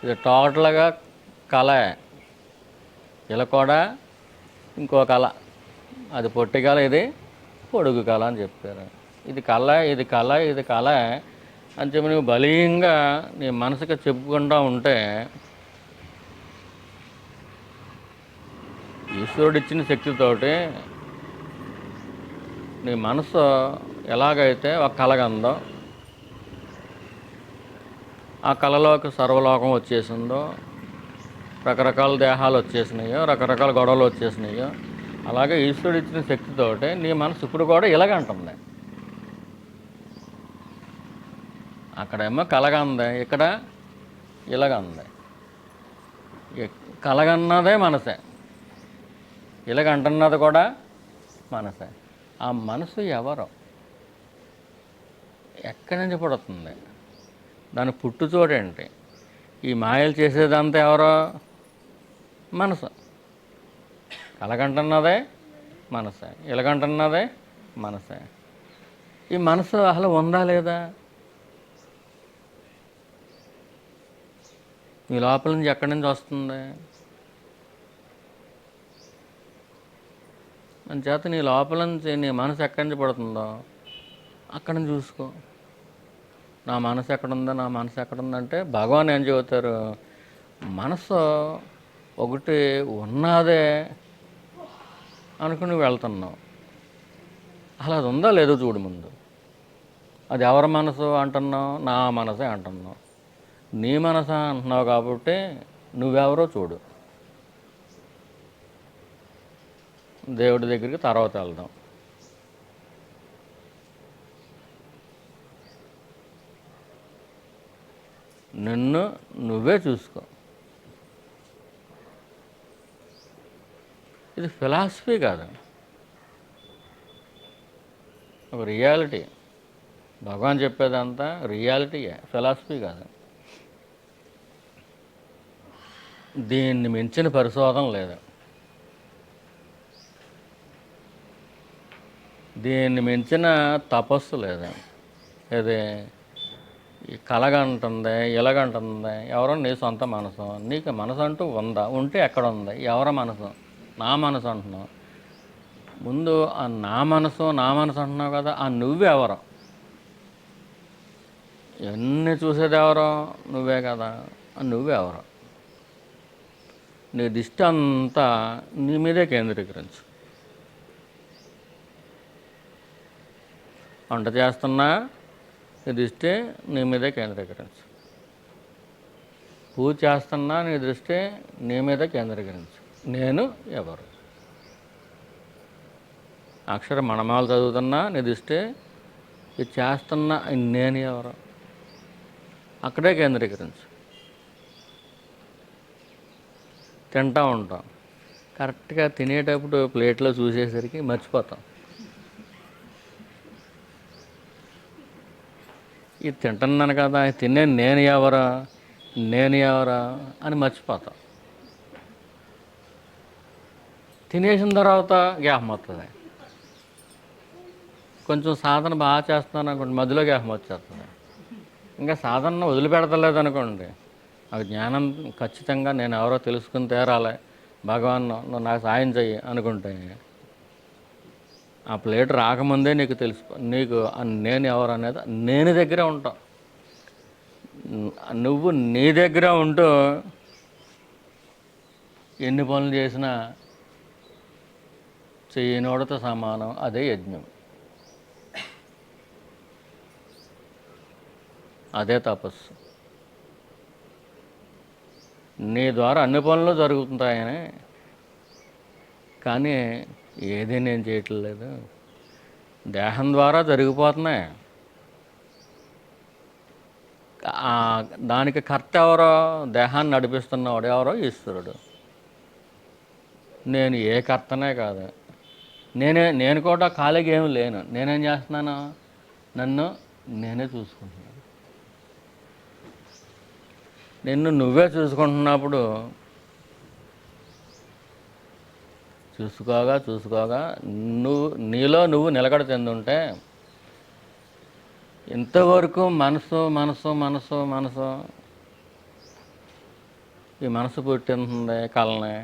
ఇది టోటల్గా కళ. ఇలా కూడా ఇంకో కళ. అది పొట్టి కళ, ఇది పొడుగు కళ అని చెప్పారు. ఇది కళ, ఇది కళ, ఇది కళ అని చెప్పి నువ్వు బలీయంగా నీ మనసుకి చెప్పుకుంటూ ఉంటే ఈశ్వరుడు ఇచ్చిన శక్తితోటి నీ మనసు ఎలాగైతే ఒక కళగందో, ఆ కళలోకి సర్వలోకం వచ్చేసిందో, రకరకాల దేహాలు వచ్చేసినాయో, రకరకాల గొడవలు వచ్చేసినాయో, అలాగే ఈశ్వరుడు ఇచ్చిన శక్తితోటి నీ మనసు ఇప్పుడు కూడా ఇలాగంటుంది. అక్కడేమో కలగంది, ఇక్కడ ఇలాగంది. కలగన్నదే మనసే, ఇలాగంటున్నది కూడా మనసే. ఆ మనసు ఎవరో? ఎక్కడి నుంచి పుడుతుంది? దాని పుట్టు చూడండి. ఈ మాయలు చేసేదంతా ఎవరో? మనసు. కలగంటున్నదే మనసే, ఇలాగంటున్నదే మనసే. ఈ మనసు అసలు ఉందా లేదా? మీ లోపల నుంచి ఎక్కడి నుంచి వస్తుంది? అంచేత నీ లోపల నుంచి నీ మనసు ఎక్కడి నుంచి పడుతుందో అక్కడి నుంచి చూసుకో. నా మనసు ఎక్కడుందో, నా మనసు ఎక్కడుందంటే భగవాన్ ఏం చెబుతారు? మనసు ఒకటి ఉన్నదే అనుకుని వెళ్తున్నావు. అసలు అది ఉందా లేదో చూడు ముందు. అది ఎవరి మనసు అంటున్నావు? నా మనసే అంటున్నావు. నీ మనసు అంటున్నావు కాబట్టి నువ్వెవరో చూడు. దేవుడి దగ్గరికి తర్వాత వెళ్దాం. నిన్ను నువ్వే చూసుకో. ఇది ఫిలాసఫీ కాదు, ఒక రియాలిటీ. భగవాన్ చెప్పేదంతా రియాలిటీయే, ఫిలాసఫీ కాదు. దీన్ని మించిన పరిశోధన లేదు, దీన్ని మించిన తపస్సు లేదు. ఇది ఈ కలగంటుంది, ఇలాగంటుంది ఎవరో? నీ సొంత మనసు. నీకు మనసు అంటూ ఉందా? ఉంటే ఎక్కడ ఉంది? ఎవరి మనసు? నా మనసు అంటున్నావు. ముందు ఆ నా మనసు అంటున్నావు కదా, ఆ నువ్వెవరో? ఎన్ని చూసేది ఎవరో? నువ్వే కదా. ఆ నువ్వెవరో? నీ దృష్టి అంతా నీ మీదే కేంద్రీకరించు. వంట చేస్తున్నా నీ దృష్టి నీ మీదే కేంద్రీకరించు. పూజ చేస్తున్నా నీ దృష్టి నీ మీదే కేంద్రీకరించు. నేను ఎవరు? అక్షర మణమాలు చదువుతున్నా నీ దృష్టి ఇది చేస్తున్నా నేను ఎవరు? అక్కడే కేంద్రీకరించు. తింటూ ఉంటాం, కరెక్ట్గా తినేటప్పుడు ప్లేట్లో చూసేసరికి మర్చిపోతాం. ఇది తింటున్నాను కదా, తినే నేను ఎవరా అని మర్చిపోతాం. తినేసిన తర్వాత జ్ఞాపకం వస్తుంది. కొంచెం సాధన బాగా చేస్తున్నాను అనుకోండి, మధ్యలో జ్ఞాపకం వచ్చేస్తుంది. ఇంకా సాధన వదిలిపెడతలేదు అనుకోండి, ఆ జ్ఞానం ఖచ్చితంగా నేను ఎవరో తెలుసుకుని తీరాలి, భగవాన్ నువ్వు నాకు సాయం చెయ్యి అనుకుంటే ఆ ప్లేట్ రాకముందే నీకు తెలుసు, నీకు నేను ఎవరు అనేది నేను దగ్గరే ఉంటావు. నువ్వు నీ దగ్గర ఉంటూ ఎన్ని పనులు చేసినా చేయనోడితో సమానం. అదే యజ్ఞం, అదే తపస్సు. నీ ద్వారా అన్ని పనులు జరుగుతుంటాయని, కానీ ఏది నేను చేయట్లేదు. దేహం ద్వారా జరిగిపోతున్నాయి. దానికి కర్త ఎవరో, దేహాన్ని నడిపిస్తున్నవాడు ఎవరో ఈశ్వరుడు. నేను ఏ కర్తనే కాదు. నేను కూడా ఖాళీగా ఏమి లేను. నేనేం చేస్తున్నాను? నన్ను నేనే చూసుకుంటున్నాను. నిన్ను నువ్వే చూసుకుంటున్నప్పుడు చూసుకోగా నీలో నువ్వు నిలకడ చెందుంటే, ఇంతవరకు మనసు మనసు మనసు మనసు ఈ మనసు పుట్టింది కళని,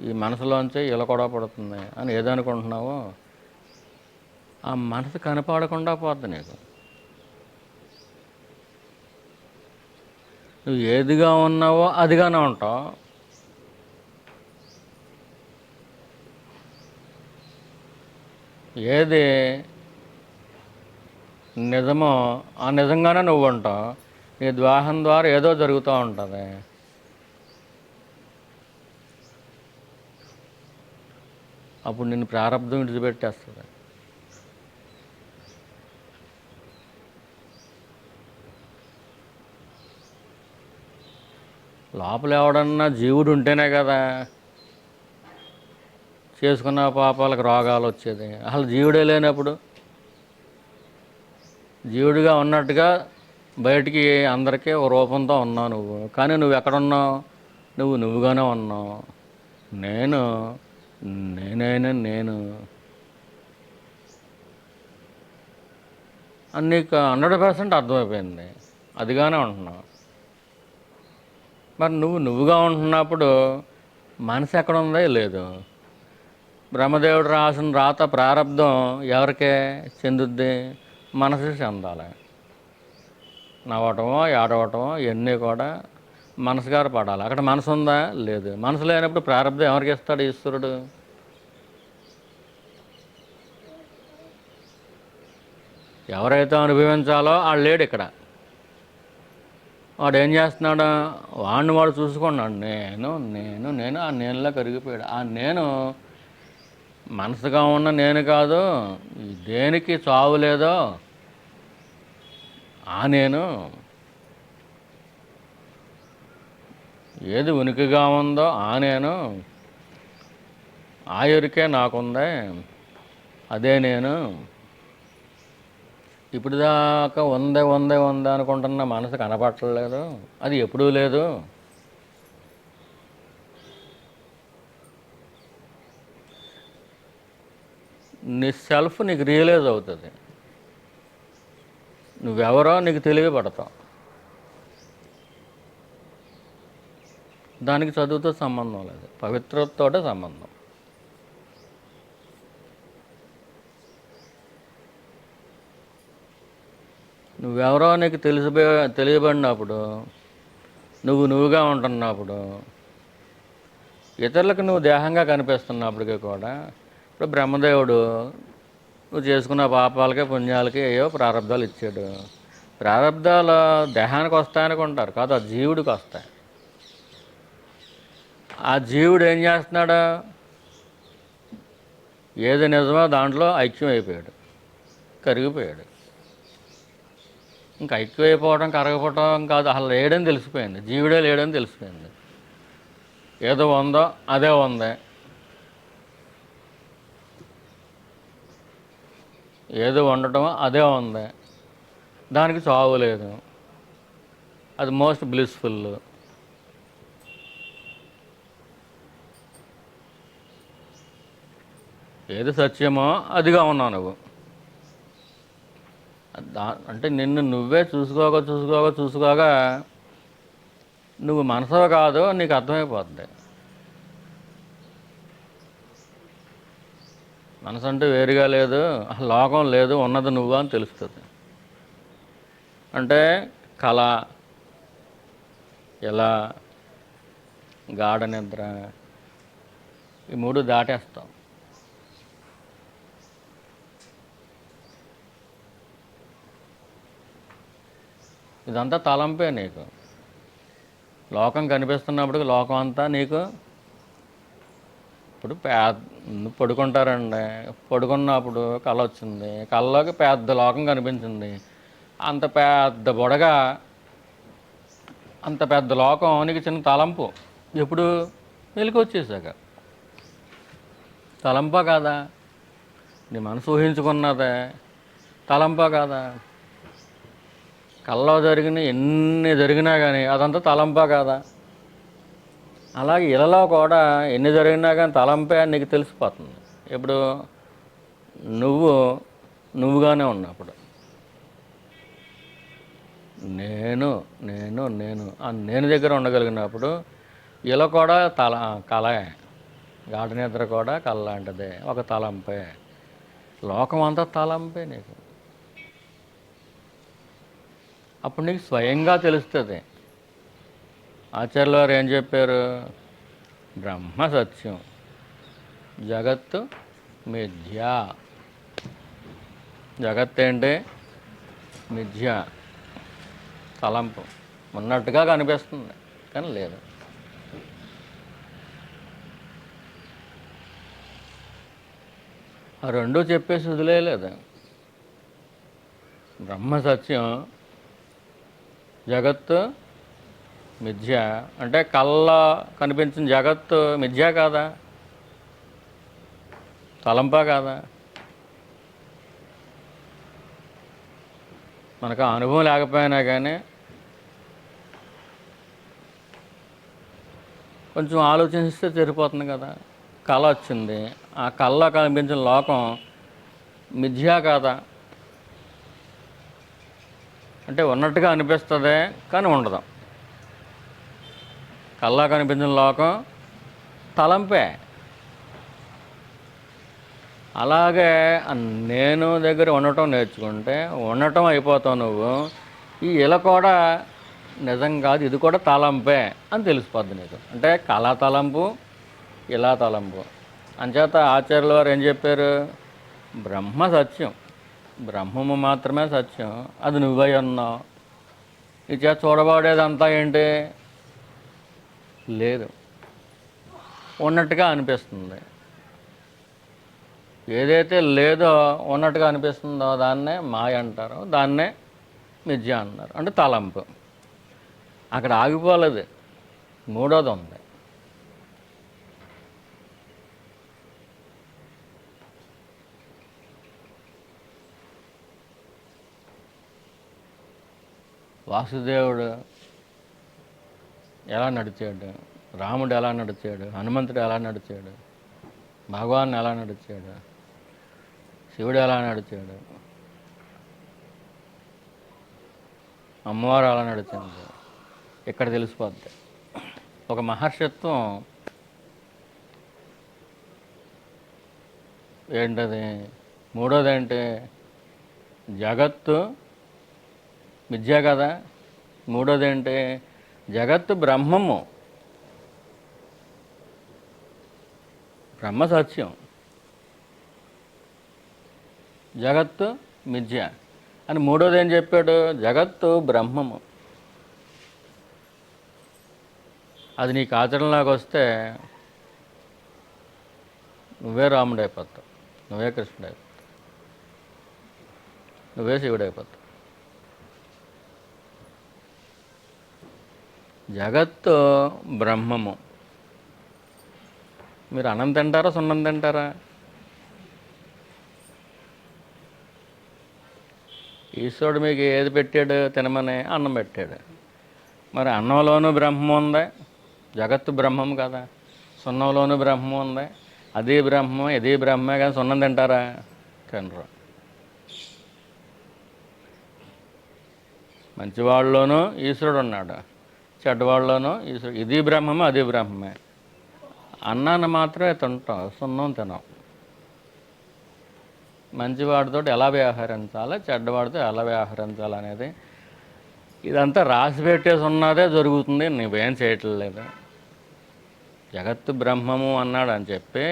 ఈ మనసులోంచి ఇలా కూడా పడుతుంది అని ఏదనుకుంటున్నావో ఆ మనసు కనపడకుండా పోద్ది నీకు. నువ్వు ఏదిగా ఉన్నావో అదిగానే ఉంటావు. ఏది నిజమో ఆ నిజంగానే నువ్వు ఉంటావు. నీ ద్వాహం ద్వారా ఏదో జరుగుతూ ఉంటుంది. అప్పుడు నిన్ను ప్రారంధం విడిచిపెట్టేస్తుంది. లోపల ఎవడన్నా జీవుడు ఉంటేనే కదా చేసుకున్న పాపాలకు రోగాలు వచ్చేది. అసలు జీవుడే లేనప్పుడు జీవుడిగా ఉన్నట్టుగా బయటికి అందరికీ ఒక రూపంతో ఉన్నావు నువ్వు. కానీ నువ్వు ఎక్కడున్నావు? నువ్వుగానే ఉన్నావు. నేను అని నీకు 100% అర్థమైపోయింది. అదిగానే ఉంటున్నావు. మరి నువ్వుగా ఉంటున్నప్పుడు మనసు ఎక్కడుందో లేదు. బ్రహ్మదేవుడు రాసిన రాత ప్రారంధం ఎవరికే చెందుద్ది? మనసు చెందాలి. నవ్వటమో ఏడవటమో ఇవన్నీ కూడా మనసు గారు పడాలి. అక్కడ మనసు ఉందా? లేదు. మనసు లేనప్పుడు ప్రారంధం ఎవరికి ఇస్తాడు ఈశ్వరుడు? ఎవరైతే అనుభవించాలో వాడు లేడు ఇక్కడ. వాడు ఏం చేస్తున్నాడు? వాడు చూసుకున్నాడు. నేను ఆ నేనులో కరిగిపోయాడు. ఆ నేను మనసుగా ఉన్న నేను కాదు. దేనికి చావు లేదో ఆ నేను, ఏది ఉనికిగా ఉందో ఆ నేను, ఆ ఎరుకే నాకుంది. అదే నేను. ఇప్పుడు దాకా ఉందే అనుకుంటున్న మనసు కనపట్టలేదు. అది ఎప్పుడూ లేదు. నీ సెల్ఫ్ నీకు రియలైజ్ అవుతుంది. నువ్వెవరో నీకు తెలియబడతావు. దానికి చదువుతో సంబంధం లేదు, పవిత్రతతోటే సంబంధం. నువ్వెవరో నీకు తెలియబడినప్పుడు, నువ్వుగా ఉంటున్నప్పుడు, ఇతరులకు నువ్వు దేహంగా కనిపిస్తున్నప్పటికీ కూడా, ఇప్పుడు బ్రహ్మదేవుడు నువ్వు చేసుకున్న పాపాలకి పుణ్యాలకి ఏవో ప్రారంధాలు ఇచ్చాడు. ప్రారంధాలు దేహానికి వస్తాయనుకుంటారు కాదు, ఆ జీవుడికి వస్తాయి. ఆ జీవుడు ఏం చేస్తున్నాడు? ఏది నిజమో దాంట్లో ఐక్యం అయిపోయాడు, కరిగిపోయాడు. ఇంకా ఐక్యమైపోవడం కరగపోవడం కాదు, అసలు లేడని తెలిసిపోయింది. జీవుడే లేడని తెలిసిపోయింది. ఏదో ఉందో అదే ఉంది. ఏదో ఉండటం అదే ఉంది. దానికి చావు లేదు. అది మోస్ట్ బ్లిస్ఫుల్. ఏది సత్యమో అదిగా ఉన్నావు నువ్వు. అంటే నిన్ను నువ్వే చూసుకోగా నువ్వు మనసు కాదు నీకు అర్థమైపోద్ది. మనసు అంటే వేరుగా లేదు, లోకం లేదు, ఉన్నది నువ్వు అని తెలుస్తుంది. అంటే కళ, ఇలా, గాఢ నిద్ర, ఈ మూడు దాటేస్తాం. ఇదంతా తలంపే నీకు. లోకం కనిపిస్తున్నప్పుడు లోకం అంతా నీకు. ఇప్పుడు పడుకుంటారండి, పడుకున్నప్పుడు కళ వచ్చింది, కళ్ళలోకి పెద్ద లోకం కనిపించింది. అంత పెద్ద బుడగ, అంత పెద్ద లోకం నీకు చిన్న తలంపు. ఎప్పుడు మెలకు వచ్చేసాక. తలంపా కాదా? నీ మనసు ఊహించుకున్నదే తలంపా కాదా? కళ్ళలో ఎన్ని జరిగినా కానీ అదంతా తలంపా కాదా? అలాగే ఇళ్ళలో కూడా ఎన్ని జరిగినా కానీ తలంపే అని నీకు తెలిసిపోతుంది. ఇప్పుడు నువ్వుగానే ఉన్నప్పుడు నేను నేను నేను ఆ నేను దగ్గర ఉండగలిగినప్పుడు ఇలా కూడా కళే. గాఢ నిద్ర కూడా కళ లాంటిదే, ఒక తలంపే. లోకం అంతా తలంపే నీకు. అప్పుడు నీకు స్వయంగా తెలుస్తుంది. ఆచార్యుల వారు ఏం చెప్పారు? బ్రహ్మ సత్యం, జగత్తు మిథ్య. జగత్ ఏంటి? మిథ్య, తలంపు. ఉన్నట్టుగా కనిపిస్తుంది కానీ లేదు. ఆ రెండూ చెప్పేసి వదిలేయలేదు. బ్రహ్మ సత్యం, జగత్తు మిథ్య. అంటే కళ్ళ కనిపించిన జగత్తు మిథ్య కాదా? తలంపా కాదా? మనకు అనుభవం లేకపోయినా కానీ కొంచెం ఆలోచిస్తే సరిపోతుంది కదా. కళ వచ్చింది, ఆ కళ్ళ కనిపించిన లోకం మిథ్యా కాదా? అంటే ఉన్నట్టుగా అనిపిస్తుంది కానీ ఉండదు. కళ్ళ కనిపించిన లోకం తలంపే. అలాగే నేను దగ్గర ఉండటం నేర్చుకుంటే ఉండటం అయిపోతావు నువ్వు. ఈ ఇల కూడా నిజం కాదు, ఇది కూడా తలంపే అని తెలిసిపోద్ది నీకు. అంటే కళ తలంపు, ఇలా తలంపు. అంచేత ఆచార్యుల వారు ఏం చెప్పారు? బ్రహ్మ సత్యం, బ్రహ్మము మాత్రమే సత్యం, అది నువ్వై ఉన్నావు. ఈ చేత చూడబడేదంతా ఏంటి? లేదు, ఉన్నట్టుగా అనిపిస్తుంది. ఏదైతే లేదో ఉన్నట్టుగా అనిపిస్తుందో దాన్నే మాయ అంటారు, దాన్నే మిథ్య అన్నారు. అంటే తలంపు. అక్కడ ఆగిపోలేదు, మూడోది ఉంది. వాసుదేవుడు ఎలా నడిచాడు, రాముడు ఎలా నడిచాడు, హనుమంతుడు ఎలా నడిచాడు, భగవాన్ ఎలా నడిచాడు, శివుడు ఎలా నడిచాడు, అమ్మవారు ఎలా నడిచింది, ఇక్కడ తెలిసిపోద్ది. ఒక మహర్షిత్వం ఏంటది? మూడోది ఏంటి? జగత్తు మిథ్య కదా. మూడోది ఏంటి? జగత్తు బ్రహ్మము, బ్రహ్మ సత్యం, జగత్తు మిథ్య అని. మూడోది ఏం చెప్పాడు? జగత్తు బ్రహ్మము. అది నీకు ఆచరణలోకి వస్తే నువ్వే రాముడు అయిపోతావు, నువ్వే కృష్ణుడు అయిపోతావు, నువ్వే శివుడు అయిపోతావు. జగత్తు బ్రహ్మము. మీరు అన్నం తింటారా, సున్నం తింటారా? ఈశ్వరుడు మీకు ఏది పెట్టాడు తినమని? అన్నం పెట్టాడు. మరి అన్నంలోనూ బ్రహ్మం ఉంది, జగత్తు బ్రహ్మం కదా. సున్నంలోనూ బ్రహ్మం ఉంది, అది బ్రహ్మం ఇది బ్రహ్మే. కానీ సున్నం తింటారా? తినరు. మంచివాళ్ళలోనూ ఈశ్వరుడు ఉన్నాడు, చెడ్డవాళ్ళలోనూ ఈశ్వరుడు. ఇది బ్రహ్మమే అది బ్రహ్మమే. అన్నాన్ని మాత్రమే తింటాం, సున్నం తినాం. మంచివాడితో ఎలా వ్యవహరించాలి, చెడ్డవాడితో ఎలా వ్యవహరించాలి అనేది ఇదంతా రాసి పెట్టేసి ఉన్నదే జరుగుతుంది, నువ్వేం చేయట్లేదు. జగత్తు బ్రహ్మము అన్నాడు అని చెప్పి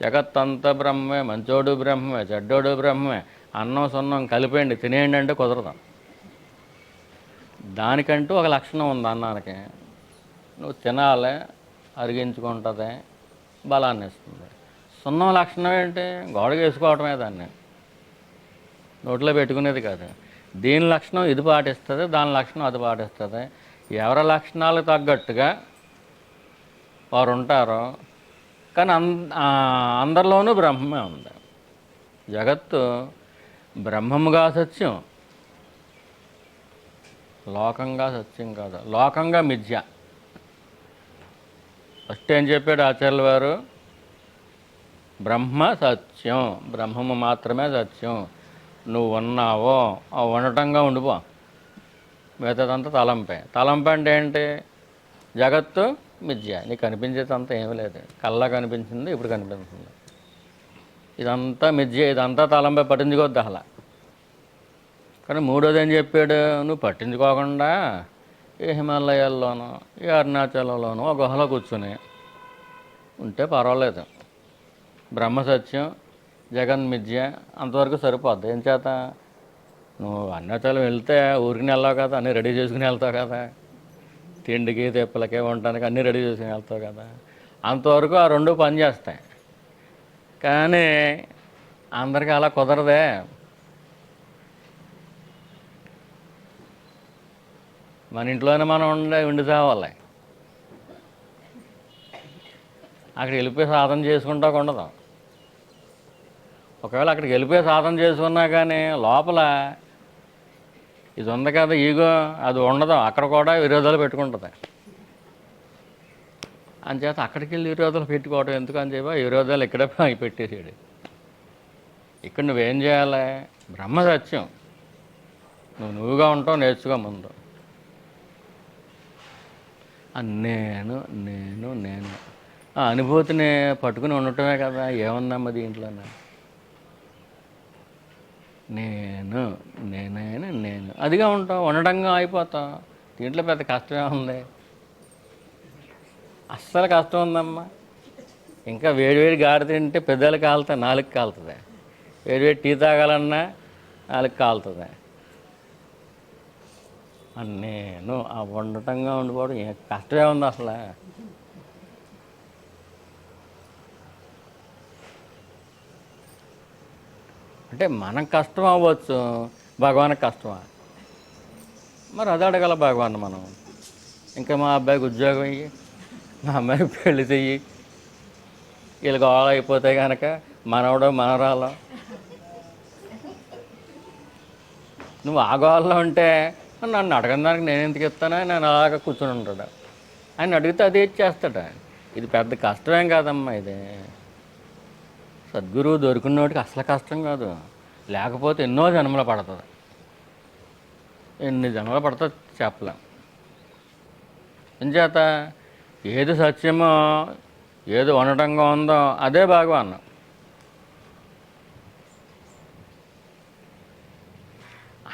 జగత్తంతా బ్రహ్మే, మంచోడు బ్రహ్మే, చెడ్డోడు బ్రహ్మే, అన్నం సున్నం కలిపేయండి తినేయండి అంటే కుదరదు. దానికంటూ ఒక లక్షణం ఉంది అన్నానికి. నువ్వు తినాలి, అరిగించుకుంటుంది, బలాన్ని ఇస్తుంది. సున్నం లక్షణం ఏంటి? గోడకు వేసుకోవటమే, దాన్ని నోట్లో పెట్టుకునేది కాదు. దీని లక్షణం ఇది పాటిస్తుంది, దాని లక్షణం అది పాటిస్తుంది. ఎవరి లక్షణాలకు తగ్గట్టుగా వారు ఉంటారు. కానీ అందరిలోనూ బ్రహ్మమే ఉంది. జగత్తు బ్రహ్మముగా సత్యం, లోకంగా సత్యం కాదు. లోకంగా మిథ్య. ఫస్ట్ ఏం చెప్పాడు ఆచార్యుల వారు? బ్రహ్మ సత్యం, బ్రహ్మము మాత్రమే సత్యం. నువ్వు ఉన్నావో ఆ ఉండటంగా ఉండిపో, మిగతాదంతా తలంపే. తలంపే అంటే ఏంటి? జగత్తు మిథ్య, నీకు కనిపించేదంతా ఏమీ లేదు. కళ్ళ కనిపించింది, ఇప్పుడు కనిపిస్తుంది, ఇదంతా మిథ్య, ఇదంతా తలంపై, పట్టించుకోవద్దు అసలు. కానీ మూడోది ఏం చెప్పాడు? నువ్వు పట్టించుకోకుండా ఈ హిమాలయాల్లోనూ ఈ అరుణాచలంలోనూ ఒక గుహలో కూర్చుని ఉంటే పర్వాలేదు. బ్రహ్మసత్యం, జగన్మిథ్య అంతవరకు సరిపోద్ది. ఏం చేత? నువ్వు అరుణాచలం వెళ్తే ఊరికి వెళ్ళావు కదా, అన్నీ రెడీ చేసుకుని వెళ్తావు కదా, తిండికి తెప్పలకే ఉండటానికి అన్నీ రెడీ చేసుకుని వెళ్తావు కదా, అంతవరకు ఆ రెండు పని చేస్తాయి. కానీ అందరికీ అలా కుదరదే. మన ఇంట్లోనే మనం ఉండి చావాలి. అక్కడికి వెళ్ళిపోయి సాధన చేసుకుంటా ఉండదు. ఒకవేళ అక్కడికి వెళ్ళిపోయి సాధన చేసుకున్నా కానీ లోపల ఇది ఉంది కదా ఈగో, అది ఉండదు. అక్కడ కూడా విరోధాలు పెట్టుకుంటుంది. అంచేత అక్కడికి వెళ్ళి విరోధాలు పెట్టుకోవడం ఎందుకు అని చెప్పి విరోధాలు ఇక్కడే పెట్టేసాడు. ఇక్కడ నువ్వేం చేయాలి? బ్రహ్మసత్యం, నువ్వుగా ఉంటావు, నేర్చుకో ముందు. నేను నేను నేను ఆ అనుభూతిని పట్టుకుని ఉండటమే కదా. ఏముందమ్మా దీంట్లోనే? నేను నేనైనా నేను అదిగా ఉంటావు, ఉండటంగా అయిపోతావు. దీంట్లో పెద్ద కష్టమే ఉంది? అస్సలు కష్టం ఉందమ్మా. ఇంకా వేడివేడి గాడి తింటే పెద్దలు కాలుతాయి, నాలుగు కాలుతుంది. వేడివేడి టీ తాగాలన్నా నాలుగు కాలుతుంది. నేను ఆ ఉండటంగా ఉండిపోవడం కష్టమే ఉంది అసలు. అంటే మనకు కష్టం అవ్వచ్చు, భగవానికి కష్టమా? మరి అది అడగల భగవాన్ మనం. ఇంకా మా అబ్బాయికి ఉద్యోగం ఇయ్యి, మా అమ్మాయికి పెళ్లి చెయ్యి, వీళ్ళు గోళ అయిపోతే కనుక మనవడో మనవరాలో. నువ్వు ఆ గోళలో ఉంటే నన్ను అడగని దానికి నేను ఎందుకు ఇస్తానా? నేను అలాగా కూర్చొని ఉంటాడు. ఆయన అడిగితే అది ఇచ్చేస్తాడు. ఇది పెద్ద కష్టమేం కాదమ్మా. ఇది సద్గురువు దొరికినోటికి అసలు కష్టం కాదు. లేకపోతే ఎన్నో జన్మలు పడుతుంది. ఎన్ని జన్మలు పడుతుంది చెప్పలేం. ఎంచేత ఏది సత్యమో, ఏది ఉండటంగా ఉందో అదే భగవాన్.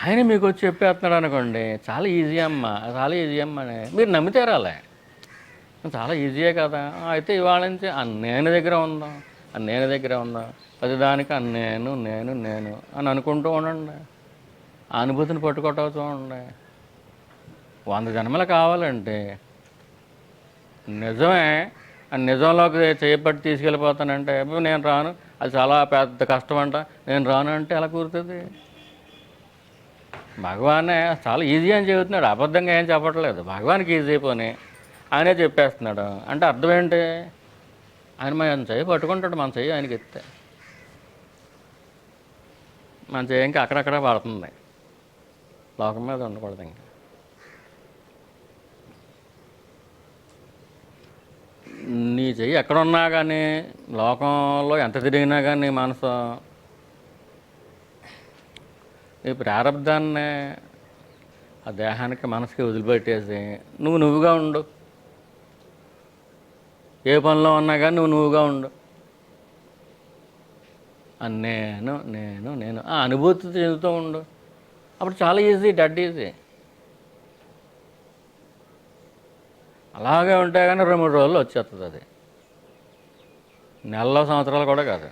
ఆయన మీకు వచ్చి చెప్పేస్తున్నాడు అనుకోండి, చాలా ఈజీ అమ్మ, చాలా ఈజీ అమ్మ అని మీరు నమ్మితే రాలే. చాలా ఈజీయే కదా. అయితే ఇవాళ నుంచి నేను దగ్గర ఉందాం, నేను దగ్గర ఉందాం, ప్రతిదానికి నేను నేను నేను అని అనుకుంటూ ఉండండి. ఆ అనుభూతిని పట్టుకోవటం చూడండి. 100 జన్మలు కావాలంటే నిజమే, ఆ నిజంలోకి చేయబట్టి తీసుకెళ్ళిపోతానంటే నేను రాను, అది చాలా పెద్ద కష్టం అంట, నేను రాను అంటే ఎలా కుదురుతుంది? భగవానే చాలా ఈజీ అని చెబుతున్నాడు, అబద్ధంగా ఏం చెప్పట్లేదు. భగవానికి ఈజీ అయిపోయి ఆయనే చెప్పేస్తున్నాడు. అంటే అర్థం ఏంటి? ఆయన మన చెయ్యి పట్టుకుంటాడు, మన చెయ్యి ఆయనకి ఎత్తే మన చెయ్యి ఇంకా అక్కడక్కడ పడుతుంది, లోకం మీద ఉండకూడదు. ఇంకా నీ చెయ్యి ఎక్కడున్నా కానీ, లోకంలో ఎంత తిరిగినా కానీ మనసు నీ ప్రారంధాన్ని ఆ దేహానికి మనసుకి వదిలిపెట్టేసి నువ్వుగా ఉండు. ఏ పనిలో ఉన్నా కానీ నువ్వుగా ఉండు. నేను నేను నేను ఆ అనుభూతి చెందుతూ ఉండు. అప్పుడు చాలా ఈజీ, డెడ్ ఈజీ. అలాగే ఉంటే కానీ 2-3 రోజుల్లో వచ్చేస్తుంది అది. నెలలో సంవత్సరాలు కూడా కాదు.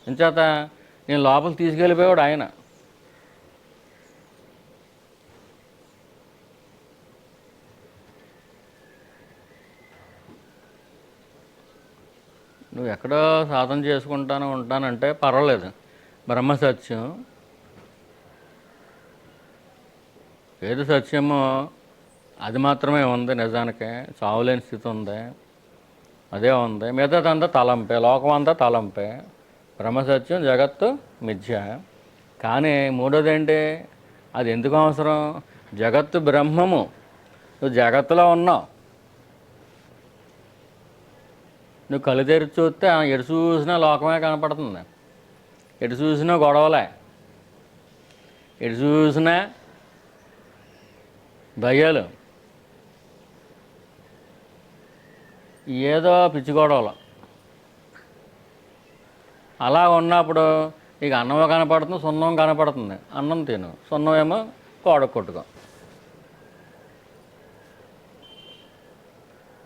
ఎంచేత నేను లోపల తీసుకెళ్ళిపోయాడు ఆయన. నువ్వు ఎక్కడో సాధన చేసుకుంటాను ఉంటానంటే పర్వాలేదు. బ్రహ్మసత్యం ఏది సత్యమో అది మాత్రమే ఉంది. నిజానికి చావులేని స్థితి ఉంది, అదే ఉంది. మిగతాదంతా తలంపే, లోకం అంతా తలంపే. బ్రహ్మసత్యం, జగత్తు మిథ్య. కానీ మూడోది ఏంటి? అది ఎందుకు అవసరం? జగత్తు బ్రహ్మము, నువ్వు జగత్తులో ఉన్నావు. నువ్వు కళ్ళు తెరిచి చూస్తే ఎటు చూసినా లోకమే కనపడుతుంది. ఎటు చూసినా గొడవలే, ఎటు చూసినా భయాలు, ఏదో పిచ్చి గొడవలు. అలా ఉన్నప్పుడు ఇక అన్నం కనపడుతుంది, సున్నం కనపడుతుంది. అన్నం తిను, సున్నం ఏమో కోడకు కొట్టుకో.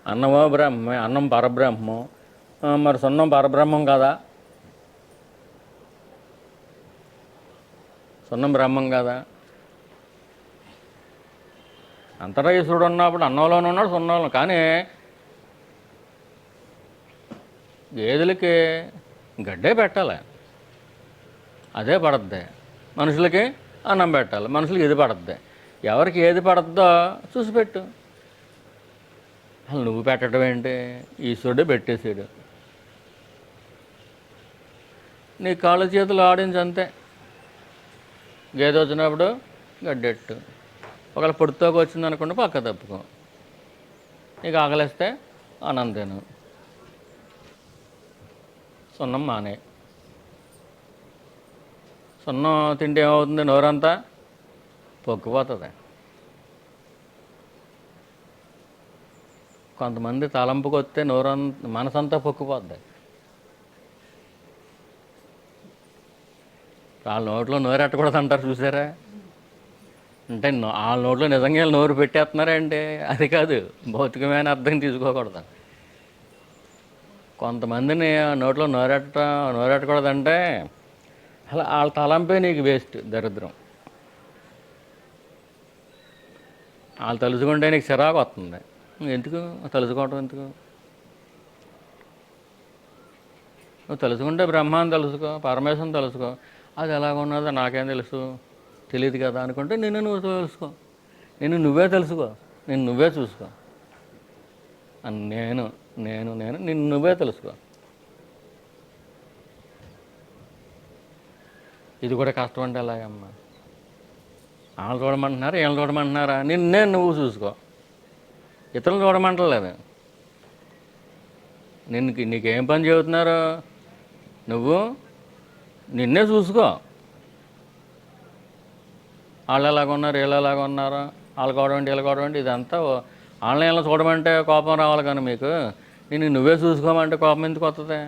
అన్నమో బ్రహ్మే, అన్నం పరబ్రహ్మం, మరి సున్నం పరబ్రహ్మం కదా, సున్నం బ్రహ్మం కదా. అంతటా ఈశ్వరుడు ఉన్నప్పుడు అన్నంలోనే ఉన్నాడు, సున్నంలో. కానీ గేదెలకి గడ్డే పెట్టాలి, అదే పడద్ది. మనుషులకి అన్నం పెట్టాలి, మనుషులకి ఇది పడద్ది. ఎవరికి ఏది పడద్దో చూసి పెట్టు. అసలు నువ్వు పెట్టడం ఏంటి? ఈశ్వరుడే పెట్టేసాడు. నీ కాళ్ళ చేతులు ఆడించి అంతే. గేదె వచ్చినప్పుడు గడ్డెట్టు, ఒకవేళ పొడితోకి వచ్చింది అనుకుంటే పక్క తప్పుకో. నీకు ఆకలిస్తే అన్నం తిను, సున్నం మానే. సున్నం తింటే ఏమవుతుంది? నోరంతా పొక్కిపోతుంది. కొంతమంది తలంపుకి వస్తే మనసంతా పొక్కిపోద్ది. వాళ్ళ నోట్లో నోరెట్టకూడదు అంటారు, చూసారా? అంటే వాళ్ళ నోట్లో నిజంగా నోరు పెట్టేస్తున్నారంటే అది కాదు, భౌతికమైన అర్థం తీసుకోకూడదు. కొంతమందిని నోట్లో నోరెట్టకూడదంటే అలా వాళ్ళ తలంపే నీకు వేస్ట్, దరిద్రం. వాళ్ళు తలుచుకుంటే నీకు చిరాకు వస్తుంది. ఎందుకు తలుచుకోవటం? ఎందుకు? నువ్వు తలుచుకుంటే బ్రహ్మాన్ని తెలుసుకో, పరమేశ్వరం తెలుసుకో. అది ఎలాగ ఉన్నదో నాకేం తెలుసు, తెలియదు కదా అనుకుంటే నిన్ను నువ్వు తెలుసుకో, నిన్ను నువ్వే తెలుసుకో, నిన్ను నువ్వే చూసుకో. నేను నేను నేను నిన్ను నువ్వే తెలుసుకో. ఇది కూడా కష్టం అంటే ఎలాగమ్మా? వాళ్ళు చూడమంటున్నారా, వీళ్ళు చూడమంటున్నారా? నిన్నే నువ్వు చూసుకో, ఇతరులు చూడమంటలేదు. నీకేం పని చెబుతున్నారు? నువ్వు నిన్నే చూసుకో. వాళ్ళు ఎలాగున్నారు, వీళ్ళు ఎలాగ ఉన్నారు, వాళ్ళు కోవడం వీళ్ళు కోవడం ఇదంతా ఆన్లైన్లో చూడమంటే కోపం రావాలి. కానీ మీకు నిన్ను నువ్వే చూసుకోమంటే కోపం ఎందుకు వస్తుంది?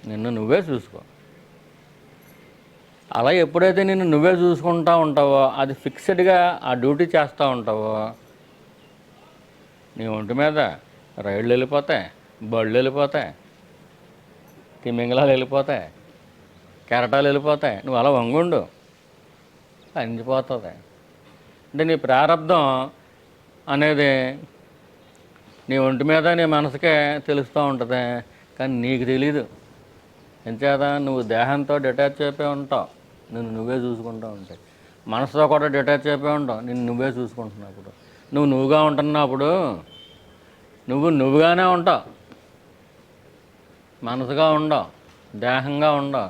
నిన్ను నువ్వే చూసుకో. అలా ఎప్పుడైతే నిన్ను నువ్వే చూసుకుంటూ ఉంటావో, అది ఫిక్స్డ్గా ఆ డ్యూటీ చేస్తూ ఉంటావో, నీ ఒంటి మీద రైళ్ళు వెళ్ళిపోతాయి, బళ్ళు వెళ్ళిపోతాయి, తిమింగలాలు వెళ్ళిపోతాయి, కెరటాలు వెళ్ళిపోతాయి. నువ్వు అలా వంగుండు, అంజిపోతుంది. అంటే నీ ప్రారంధం అనేది నీ ఒంటి మీద నీ మనసుకే తెలుస్తూ ఉంటుంది, కానీ నీకు తెలీదు. ఎంచేత నువ్వు దేహంతో డిటాచ్ అయిపోయి ఉంటావు, నిన్ను నువ్వే చూసుకుంటూ ఉంటాయి. మనసుతో కూడా డిటాచ్ అయిపోయి ఉంటావు, నిన్ను నువ్వే చూసుకుంటున్నప్పుడు. నువ్వుగా ఉంటున్నప్పుడు నువ్వుగానే ఉంటావు, మనసుగా ఉండవు, దేహంగా ఉండవు.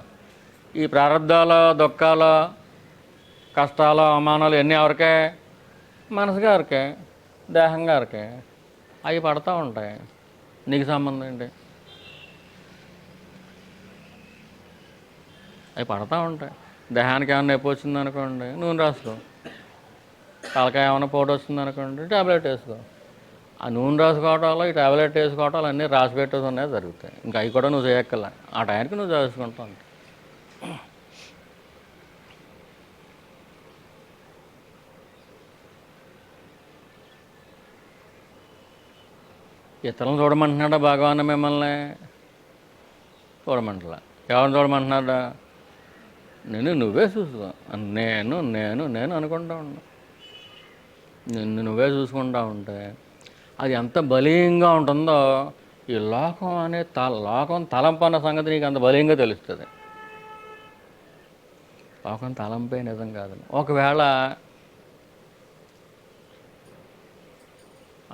ఈ ప్రారంధాలు, దుఃఖాలు, కష్టాలు, అవమానాలు ఎన్ని ఎవరికే? మనసు గారికే, దేహం గారికే. అవి పడతా ఉంటాయి. నీకు సంబంధం ఏంటి? అవి పడతా ఉంటాయి. దేహానికి ఏమైనా నొప్పి వచ్చిందనుకోండి, నూనె రాసుకో. తలకాయ ఏమైనా పోటు వచ్చిందనుకోండి, ట్యాబ్లెట్ వేసుకో. ఆ నూనె రాసుకోవటాలు, ఈ ట్యాబ్లెట్ వేసుకోవటాలు అన్నీ రాసి పెట్టేసి ఉన్నాయి జరుగుతాయి. ఇంకా అవి కూడా నువ్వు చేయక్కర్లే, ఆ టైంకి నువ్వు చేసుకుంటా ఉంటావు. ఇతరులను చూడమంటున్నాడా భగవాన్ మిమ్మల్ని? చూడమంటలా. ఎవరిని చూడమంటున్నాడా? నిన్ను నువ్వే చూసుకో. నేను నేను నేను అనుకుంటా ఉన్నా. నిన్ను నువ్వే చూసుకుంటా ఉంటే అది ఎంత బలీయంగా ఉంటుందో ఈ లోకం అనే లోకం తలంపు అన్న సంగతి నీకు అంత బలీయంగా తెలుస్తుంది. లోకం తలంపే నిజం కాదు. ఒకవేళ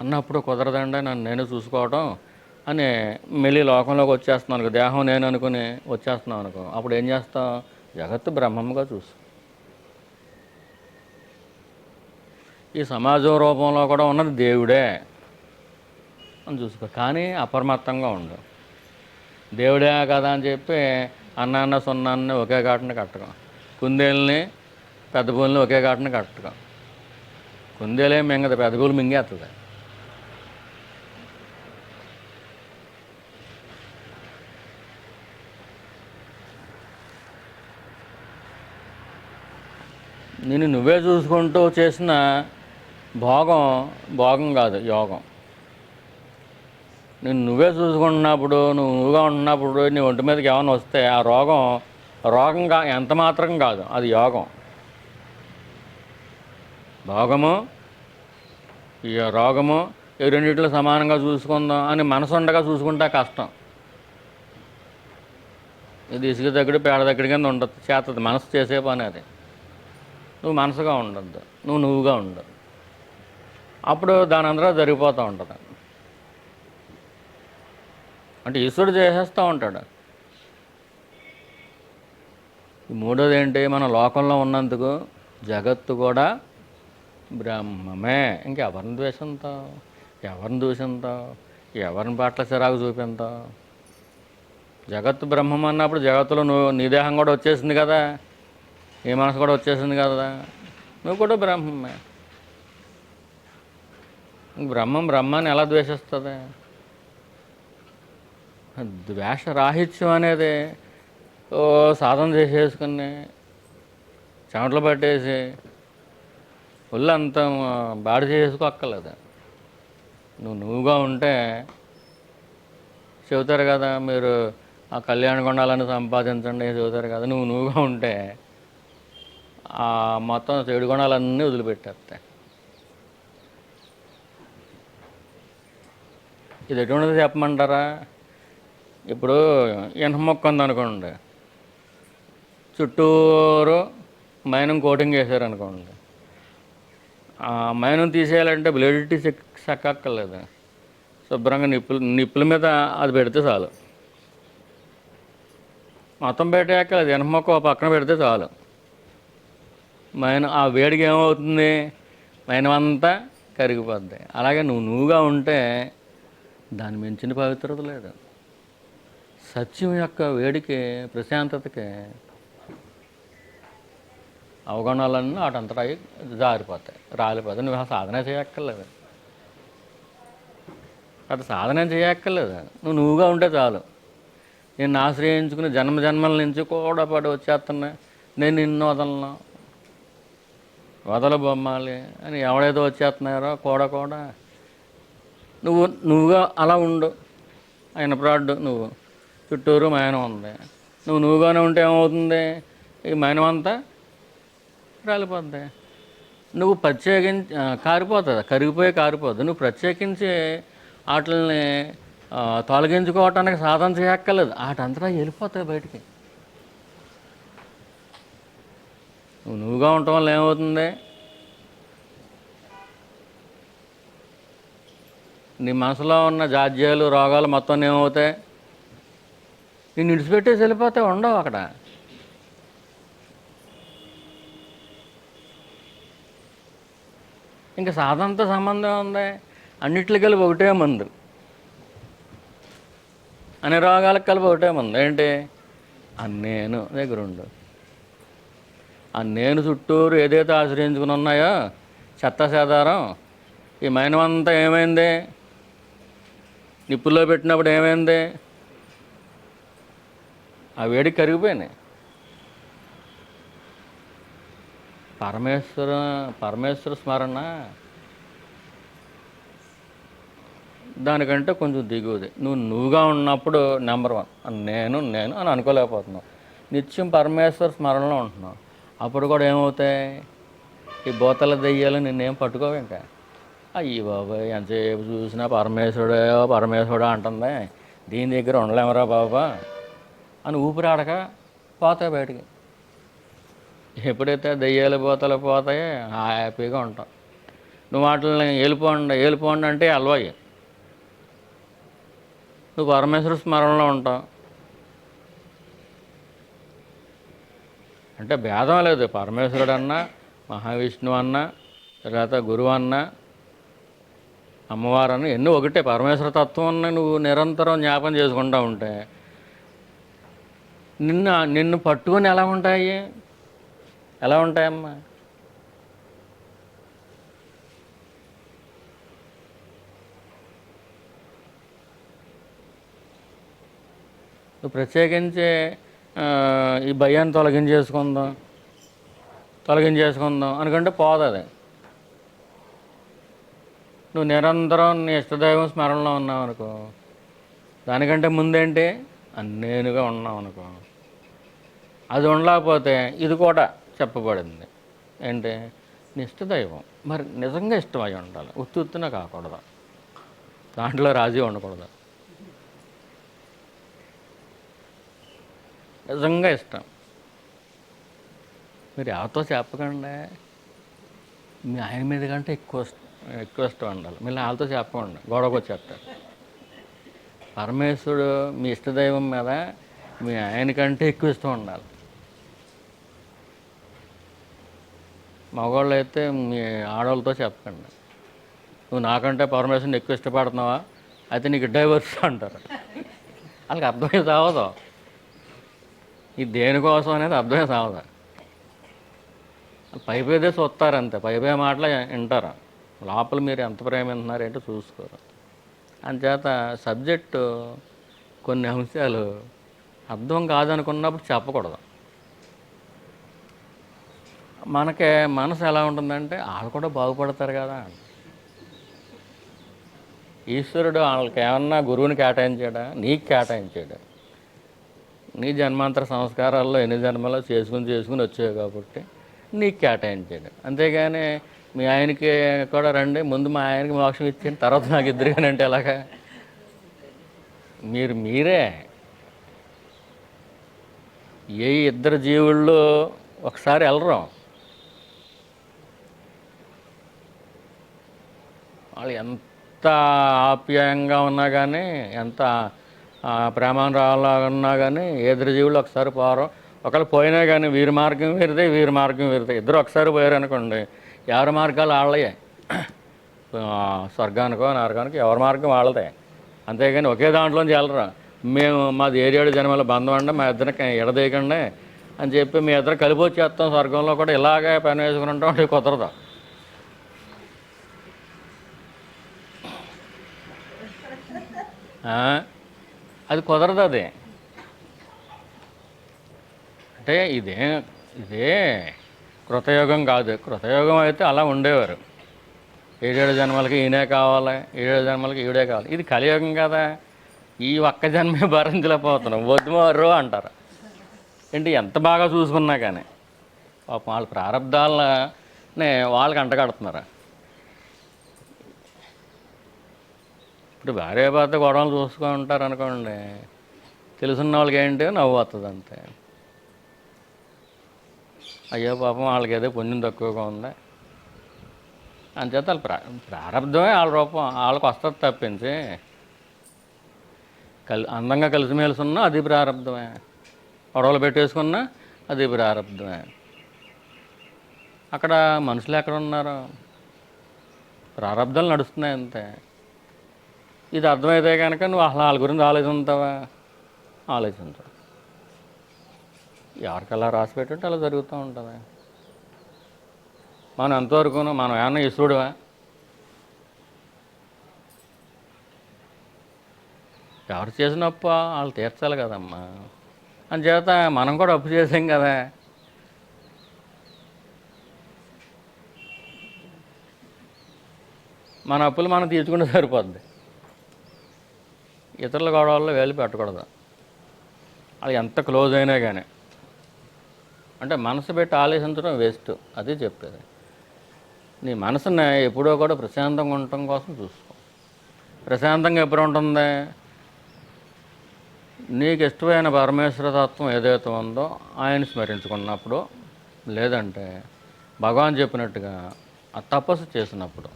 అన్నప్పుడు కుదరదండి నన్ను నేను చూసుకోవటం అని మళ్ళీ లోకంలోకి వచ్చేస్తున్నాను అనుకో, దేహం నేను అనుకుని వచ్చేస్తున్నావు అనుకో, అప్పుడు ఏం చేస్తావు? జగత్తు బ్రహ్మంగా చూసు. ఈ సమాజం రూపంలో కూడా ఉన్నది దేవుడే అని చూసుకో, కానీ అప్రమత్తంగా ఉండు. దేవుడే కదా అని చెప్పి అన్నాన్న సున్నాన్ని ఒకే ఘాటుని కట్టకం, కుందేల్ని పెద్ద పూలని ఒకే ఘాటుని కట్టకం. కుందేలే మింగదు, పెద్ద పూలు మింగేస్తుంది. నిన్ను నువ్వే చూసుకుంటూ చేసిన భోగం భోగం కాదు, యోగం. నిన్ను నువ్వే చూసుకుంటున్నప్పుడు, నువ్వుగా ఉంటున్నప్పుడు నీ ఒంటి మీదకి ఏమైనా వస్తే ఆ రోగం రోగంగా ఎంత మాత్రం కాదు, అది యోగం. భోగము ఈ రోగము ఈ రెండింటిలో సమానంగా చూసుకుందాం అని మనసు ఉండగా చూసుకుంటే కష్టం. ఇది ఇసుక దగ్గర పేడ దగ్గర కింద ఉండదు, చేస్తుంది. మనసు చేసే పని అది. నువ్వు మనసుగా ఉండద్దు, నువ్వుగా ఉండు. అప్పుడు దాని అందరూ జరిగిపోతూ ఉంటుంది. అంటే ఈశ్వరుడు చేసేస్తూ ఉంటాడు. మూడోది ఏంటి? మన లోకంలో ఉన్నందుకు జగత్తు కూడా బ్రహ్మమే. ఇంకెవరిని ద్వేషంతావు? ఎవరిని దూషింతావు? ఎవరిని పట్ల చిరాకు చూపింతావు? జగత్తు బ్రహ్మం అన్నప్పుడు జగత్తులో నీ దేహం కూడా వచ్చేసింది కదా, నీ మనసు కూడా వచ్చేసింది కదా, నువ్వు కూడా బ్రహ్మమే. బ్రహ్మాన్ని ఎలా ద్వేషిస్తుంది? ద్వేషరాహిత్యం అనేది సాధన చేసేసుకుని చెమటలు పట్టేసి ఒళ్ళంతా బాడి చేసుకోక్కర్లేదు. నువ్వుగా ఉంటే చెబుతారు కదా, మీరు ఆ కళ్యాణ గుణాలను సంపాదించండి చెబుతారు కదా. నువ్వుగా ఉంటే ఆ మొత్తం చెడు గుణాలన్నీ వదిలిపెట్టేస్తాయి. ఇది ఎటువంటిది చెప్పమంటారా? ఇప్పుడు ఇనుప మొక్క ఉందనుకోండి, చుట్టూరు మైనం కోటింగ్ వేసారనుకోండి, ఆ మైనం తీసేయాలంటే బ్లేడ్ చెక్కక్కర్లేదు. శుభ్రంగా నిప్పుల మీద అది పెడితే చాలు. మొత్తం పెట్టేయక్కర్లేదు, ఇనుప మొక్క పక్కన పెడితే చాలు. ఆ వేడికి ఏమవుతుంది? మైనం అంతా కరిగిపోద్ది. అలాగే నువ్వుగా ఉంటే దాన్ని మించిన పవిత్రత లేదు. సత్యం యొక్క వేడికి, ప్రశాంతతకి అవగుణాలన్నీ వాటంతటా జారిపోతాయి, రాలిపోతాయి. నువ్వు ఆ సాధన చేయక్కర్లేదు, అది సాధన చేయక్కర్లేదు. నువ్వుగా ఉంటే చాలు. నిన్ను ఆశ్రయించుకుని జన్మల నుంచి కూడా పడి వచ్చేస్తున్నా, నేను నిన్ను వదల బొమ్మాలి అని ఎవడైతే వచ్చేస్తున్నారో కూడా నువ్వుగా అలా ఉండు. ఆయన ప్రాడ్ నువ్వు చుట్టూరు మైనం ఉంది, నువ్వుగానే ఉంటే ఏమవుతుంది? ఈ మైనం అంతా రాలిపోద్ది. నువ్వు ప్రత్యేకించి కారిపోతుంది, కారిపోద్ది. నువ్వు ప్రత్యేకించి వాటిని తొలగించుకోవటానికి సాధన చేయక్కర్లేదు, వాటంతటా వెళ్ళిపోతాయి బయటికి. నువ్వుగా ఉండటం వల్ల ఏమవుతుంది? నీ మనసులో ఉన్న జాడ్యాలు, రోగాలు మొత్తం ఏమవుతాయి? నేను విడిచిపెట్టేసి వెళ్ళిపోతే ఉండవు అక్కడ. ఇంకా సాధనతో సంబంధం ఉంది. అన్నిటికి కలిపి ఒకటే మందు, అన్ని రోగాలకు కలిపి ఒకటే మందు. ఏంటి? నేను దగ్గర ఉండు. ఆ నేను చుట్టూరు ఏదైతే ఆశ్రయించుకుని ఉన్నాయో చెత్త సేదారం, ఈ మైనమంతా ఏమైంది? నిప్పుల్లో పెట్టినప్పుడు ఏమైంది? ఆ వేడికి కరిగిపోయినాయి. పరమేశ్వర స్మరణ దానికంటే కొంచెం దిగువది. నువ్వుగా ఉన్నప్పుడు నెంబర్ వన్ నేను నేను అని అనుకోలేకపోతున్నావు. నిత్యం పరమేశ్వర స్మరణలో ఉంటున్నావు. అప్పుడు కూడా ఏమవుతాయి, ఈ బోతల దెయ్యాలు నిన్నేం పట్టుకోవు ఇంకా. అయ్యి బాబాయ్ ఎంతసేపు చూసినా పరమేశ్వరుడే పరమేశ్వరుడు అంటుంది, దీని దగ్గర ఉండలేమరా బాబా అని ఊపిరాడక పోతాయి బయటికి. ఎప్పుడైతే దెయ్యాలు బోతలు పోతాయో హ్యాపీగా ఉంటాం. నువ్వు వాటిని వెళ్ళిపోండి అంటే అలవాయి. నువ్వు పరమేశ్వర స్మరణలో ఉంటావు. అంటే భేదం లేదు, పరమేశ్వరుడు అన్నా, మహావిష్ణువు అన్నా, తర్వాత గురువు అన్నా, అమ్మవారని ఎన్నో ఒకటే. పరమేశ్వర తత్వాన్ని నువ్వు నిరంతరం జ్ఞాపం చేసుకుంటూ ఉంటే నిన్ను పట్టుకొని ఎలా ఉంటాయమ్మా? నువ్వు ప్రత్యేకించి ఈ భయాన్ని తొలగించేసుకుందాం అనుకుంటే పోదు అది. నువ్వు నిరంతరం నీ ఇష్టదైవం స్మరణలో ఉన్నావు అనుకో, దానికంటే ముందేంటి నేనుగా ఉన్నావు అనుకో, అది ఉండలేకపోతే ఇది కూడా చెప్పబడింది ఏంటి, నీ ఇష్టదైవం మరి నిజంగా ఇష్టమై ఉండాలి, ఉత్తున కాకూడదు, దాంట్లో రాజీ ఉండకూడదు, నిజంగా ఇష్టం. మీరు ఎవరితో చెప్పకండి, మీ ఆయన మీద కంటే ఎక్కువ ఇష్టం ఉండాలి. మళ్ళీ వాళ్ళతో చెప్పకండి, గొడవకు వచ్చేస్తారు. పరమేశ్వరుడు మీ ఇష్టదైవం మీద మీ ఆయన కంటే ఎక్కువ ఇష్టం ఉండాలి. మగవాళ్ళు అయితే మీ ఆడవాళ్ళతో చెప్పకండి, నువ్వు నాకంటే పరమేశ్వరుని ఎక్కువ ఇష్టపడుతున్నావా, అయితే నీకు డైవర్స్ అంటారు. వాళ్ళకి అర్థమే సావదు, ఇది దేనికోసం అనేది అర్థమే సావదు. పైపేదే చూస్తారు అంతే, పైపే మాటలు వింటారు, లోపల మీరు ఎంత ప్రేమిస్తున్నారు ఏంటో చూసుకోరు. అంచేత సబ్జెక్టు కొన్ని అంశాలు అర్థం కాదనుకున్నప్పుడు చెప్పకూడదు. మనకే మనసు ఎలా ఉంటుందంటే వాళ్ళు కూడా బాగుపడతారు కదా. ఈశ్వరుడు వాళ్ళకి ఏమన్నా గురువుని కేటాయించాడా, నీకు కేటాయించాడు. నీ జన్మాంతర సంస్కారాల్లో ఎన్ని జన్మలో చేసుకుని వచ్చావు కాబట్టి నీకు కేటాయించాడు. అంతేగాని మీ ఆయనకి కూడా రండి, ముందు మా ఆయనకి మోక్షం ఇచ్చింది, తర్వాత నాకు ఇద్దరు కానీ అంటే ఎలాగా? మీరే ఏ ఇద్దరు జీవుల్లో ఒకసారి వెళ్ళరు. వాళ్ళు ఎంత ఆప్యాయంగా ఉన్నా కానీ, ఎంత ప్రేమానురాలా ఉన్నా కానీ ఎదురు జీవులు ఒకసారి పోరు. ఒకళ్ళు పోయినా కానీ వీరి మార్గం వీరిదే. ఇద్దరు ఒకసారి పోయారు అనుకోండి, ఎవరి మార్గాలు వాళ్ళయే. స్వర్గానికో నరకానికో ఎవరి మార్గం వాళ్ళదే. అంతేగాని ఒకే దాంట్లోంచి వెళ్ళరు. మాది 7 జన్మల బంధం అండి, మా ఇద్దరికి ఎడదీయకండి అని చెప్పి మీ ఇద్దరు కలిపి వచ్చేస్తాం స్వర్గంలో కూడా ఇలాగే పని వేసుకుని ఉంటాం అంటే కుదరదు. అది కుదరదు. అది అంటే ఇదే కృతయుగం కాదు. కృతయుగం అయితే అలా ఉండేవారు, 7 జన్మలకి ఈయనే కావాలి, 7 జన్మలకి ఈవిడే కావాలి. ఇది కలియుగం కదా, ఈ ఒక్క జన్మే భరించలేకపోతున్నాం, వద్దుమారు అంటారు. ఏంటి ఎంత బాగా చూసుకున్నా కానీ పాపం వాళ్ళ ప్రారంధాలనే వాళ్ళకి అంటగడుతున్నారు. ఇప్పుడు భార్య భర్త గొడవలు చూసుకుంటారు అనుకోండి, తెలుసున్న వాళ్ళకి ఏంటి నవ్వు వస్తుంది అంతే. అయ్యో పాపం వాళ్ళకి ఏదో పుణ్యం తక్కువగా ఉంది అంచేత వాళ్ళ ప్రారంధమే వాళ్ళ రూపం వాళ్ళకి వస్తుంది తప్పించి అందంగా కలిసిమెలిసి ఉన్నా అది ప్రారంధమే, గొడవలు పెట్టేసుకున్నా అది ప్రారంధమే. అక్కడ మనుషులు ఎక్కడ ఉన్నారు, ప్రారంధాలు నడుస్తున్నాయి అంతే. ఇది అర్థమైతే కనుక నువ్వు అసలు వాళ్ళ గురించి ఆలోచించావా, ఆలోచించవు. ఎవరికల్లా రాసి పెట్టుంటే అలా జరుగుతూ ఉంటుంది. మనం ఎంతవరకు మనం ఏమన్నా ఈశ్వరుడువా? ఎవరు చేసిన అప్పు వాళ్ళు తీర్చాలి కదమ్మా. అందుచేత మనం కూడా అప్పు చేసాం కదా, మన అప్పులు మనం తీర్చుకుంటే సరిపోద్ది. ఇతరుల గొడవల్లో వేలు పెట్టకూడదు. అది ఎంత క్లోజ్ అయినా కానీ. అంటే మనసు పెట్టి ఆలోచించడం వేస్ట్. అది చెప్పేది. నీ మనసుని ఎప్పుడో కూడా ప్రశాంతంగా ఉండటం కోసం చూసుకో. ప్రశాంతంగా ఎప్పుడు ఉంటుంది? నీకు ఇష్టమైన పరమేశ్వర తత్వం ఏదైతే ఉందో ఆయన స్మరించుకున్నప్పుడు, లేదంటే భగవాన్ చెప్పినట్టుగా ఆ తపస్సు చేసినప్పుడు.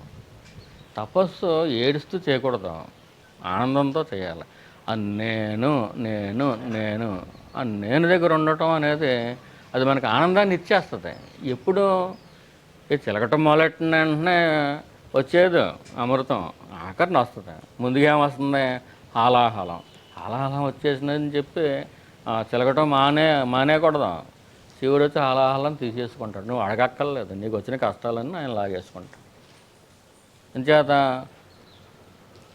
తపస్సు ఏడుస్తూ చేయకూడదు, ఆనందంతో చేయాలి. ఆ నేను నేను నేను ఆ నేను దగ్గర ఉండటం అనేది అది మనకు ఆనందాన్ని ఇచ్చేస్తుంది. ఎప్పుడు చిలకటం మొదలెట్టిన వెంటనే వచ్చేది అమృతం ఆఖరిని వస్తుంది. ముందుగా ఏమొస్తుంది? హాలాహలం. హాలాహలం వచ్చేసిందని చెప్పి చిలకటం మానేయకూడదు. శివుడు వచ్చి హాలాహలం తీసేసుకుంటాడు. నువ్వు అడగక్కర్లేదు, నీకు వచ్చిన కష్టాలన్నీ ఆయన లాగేసుకుంటాడు. అంచేత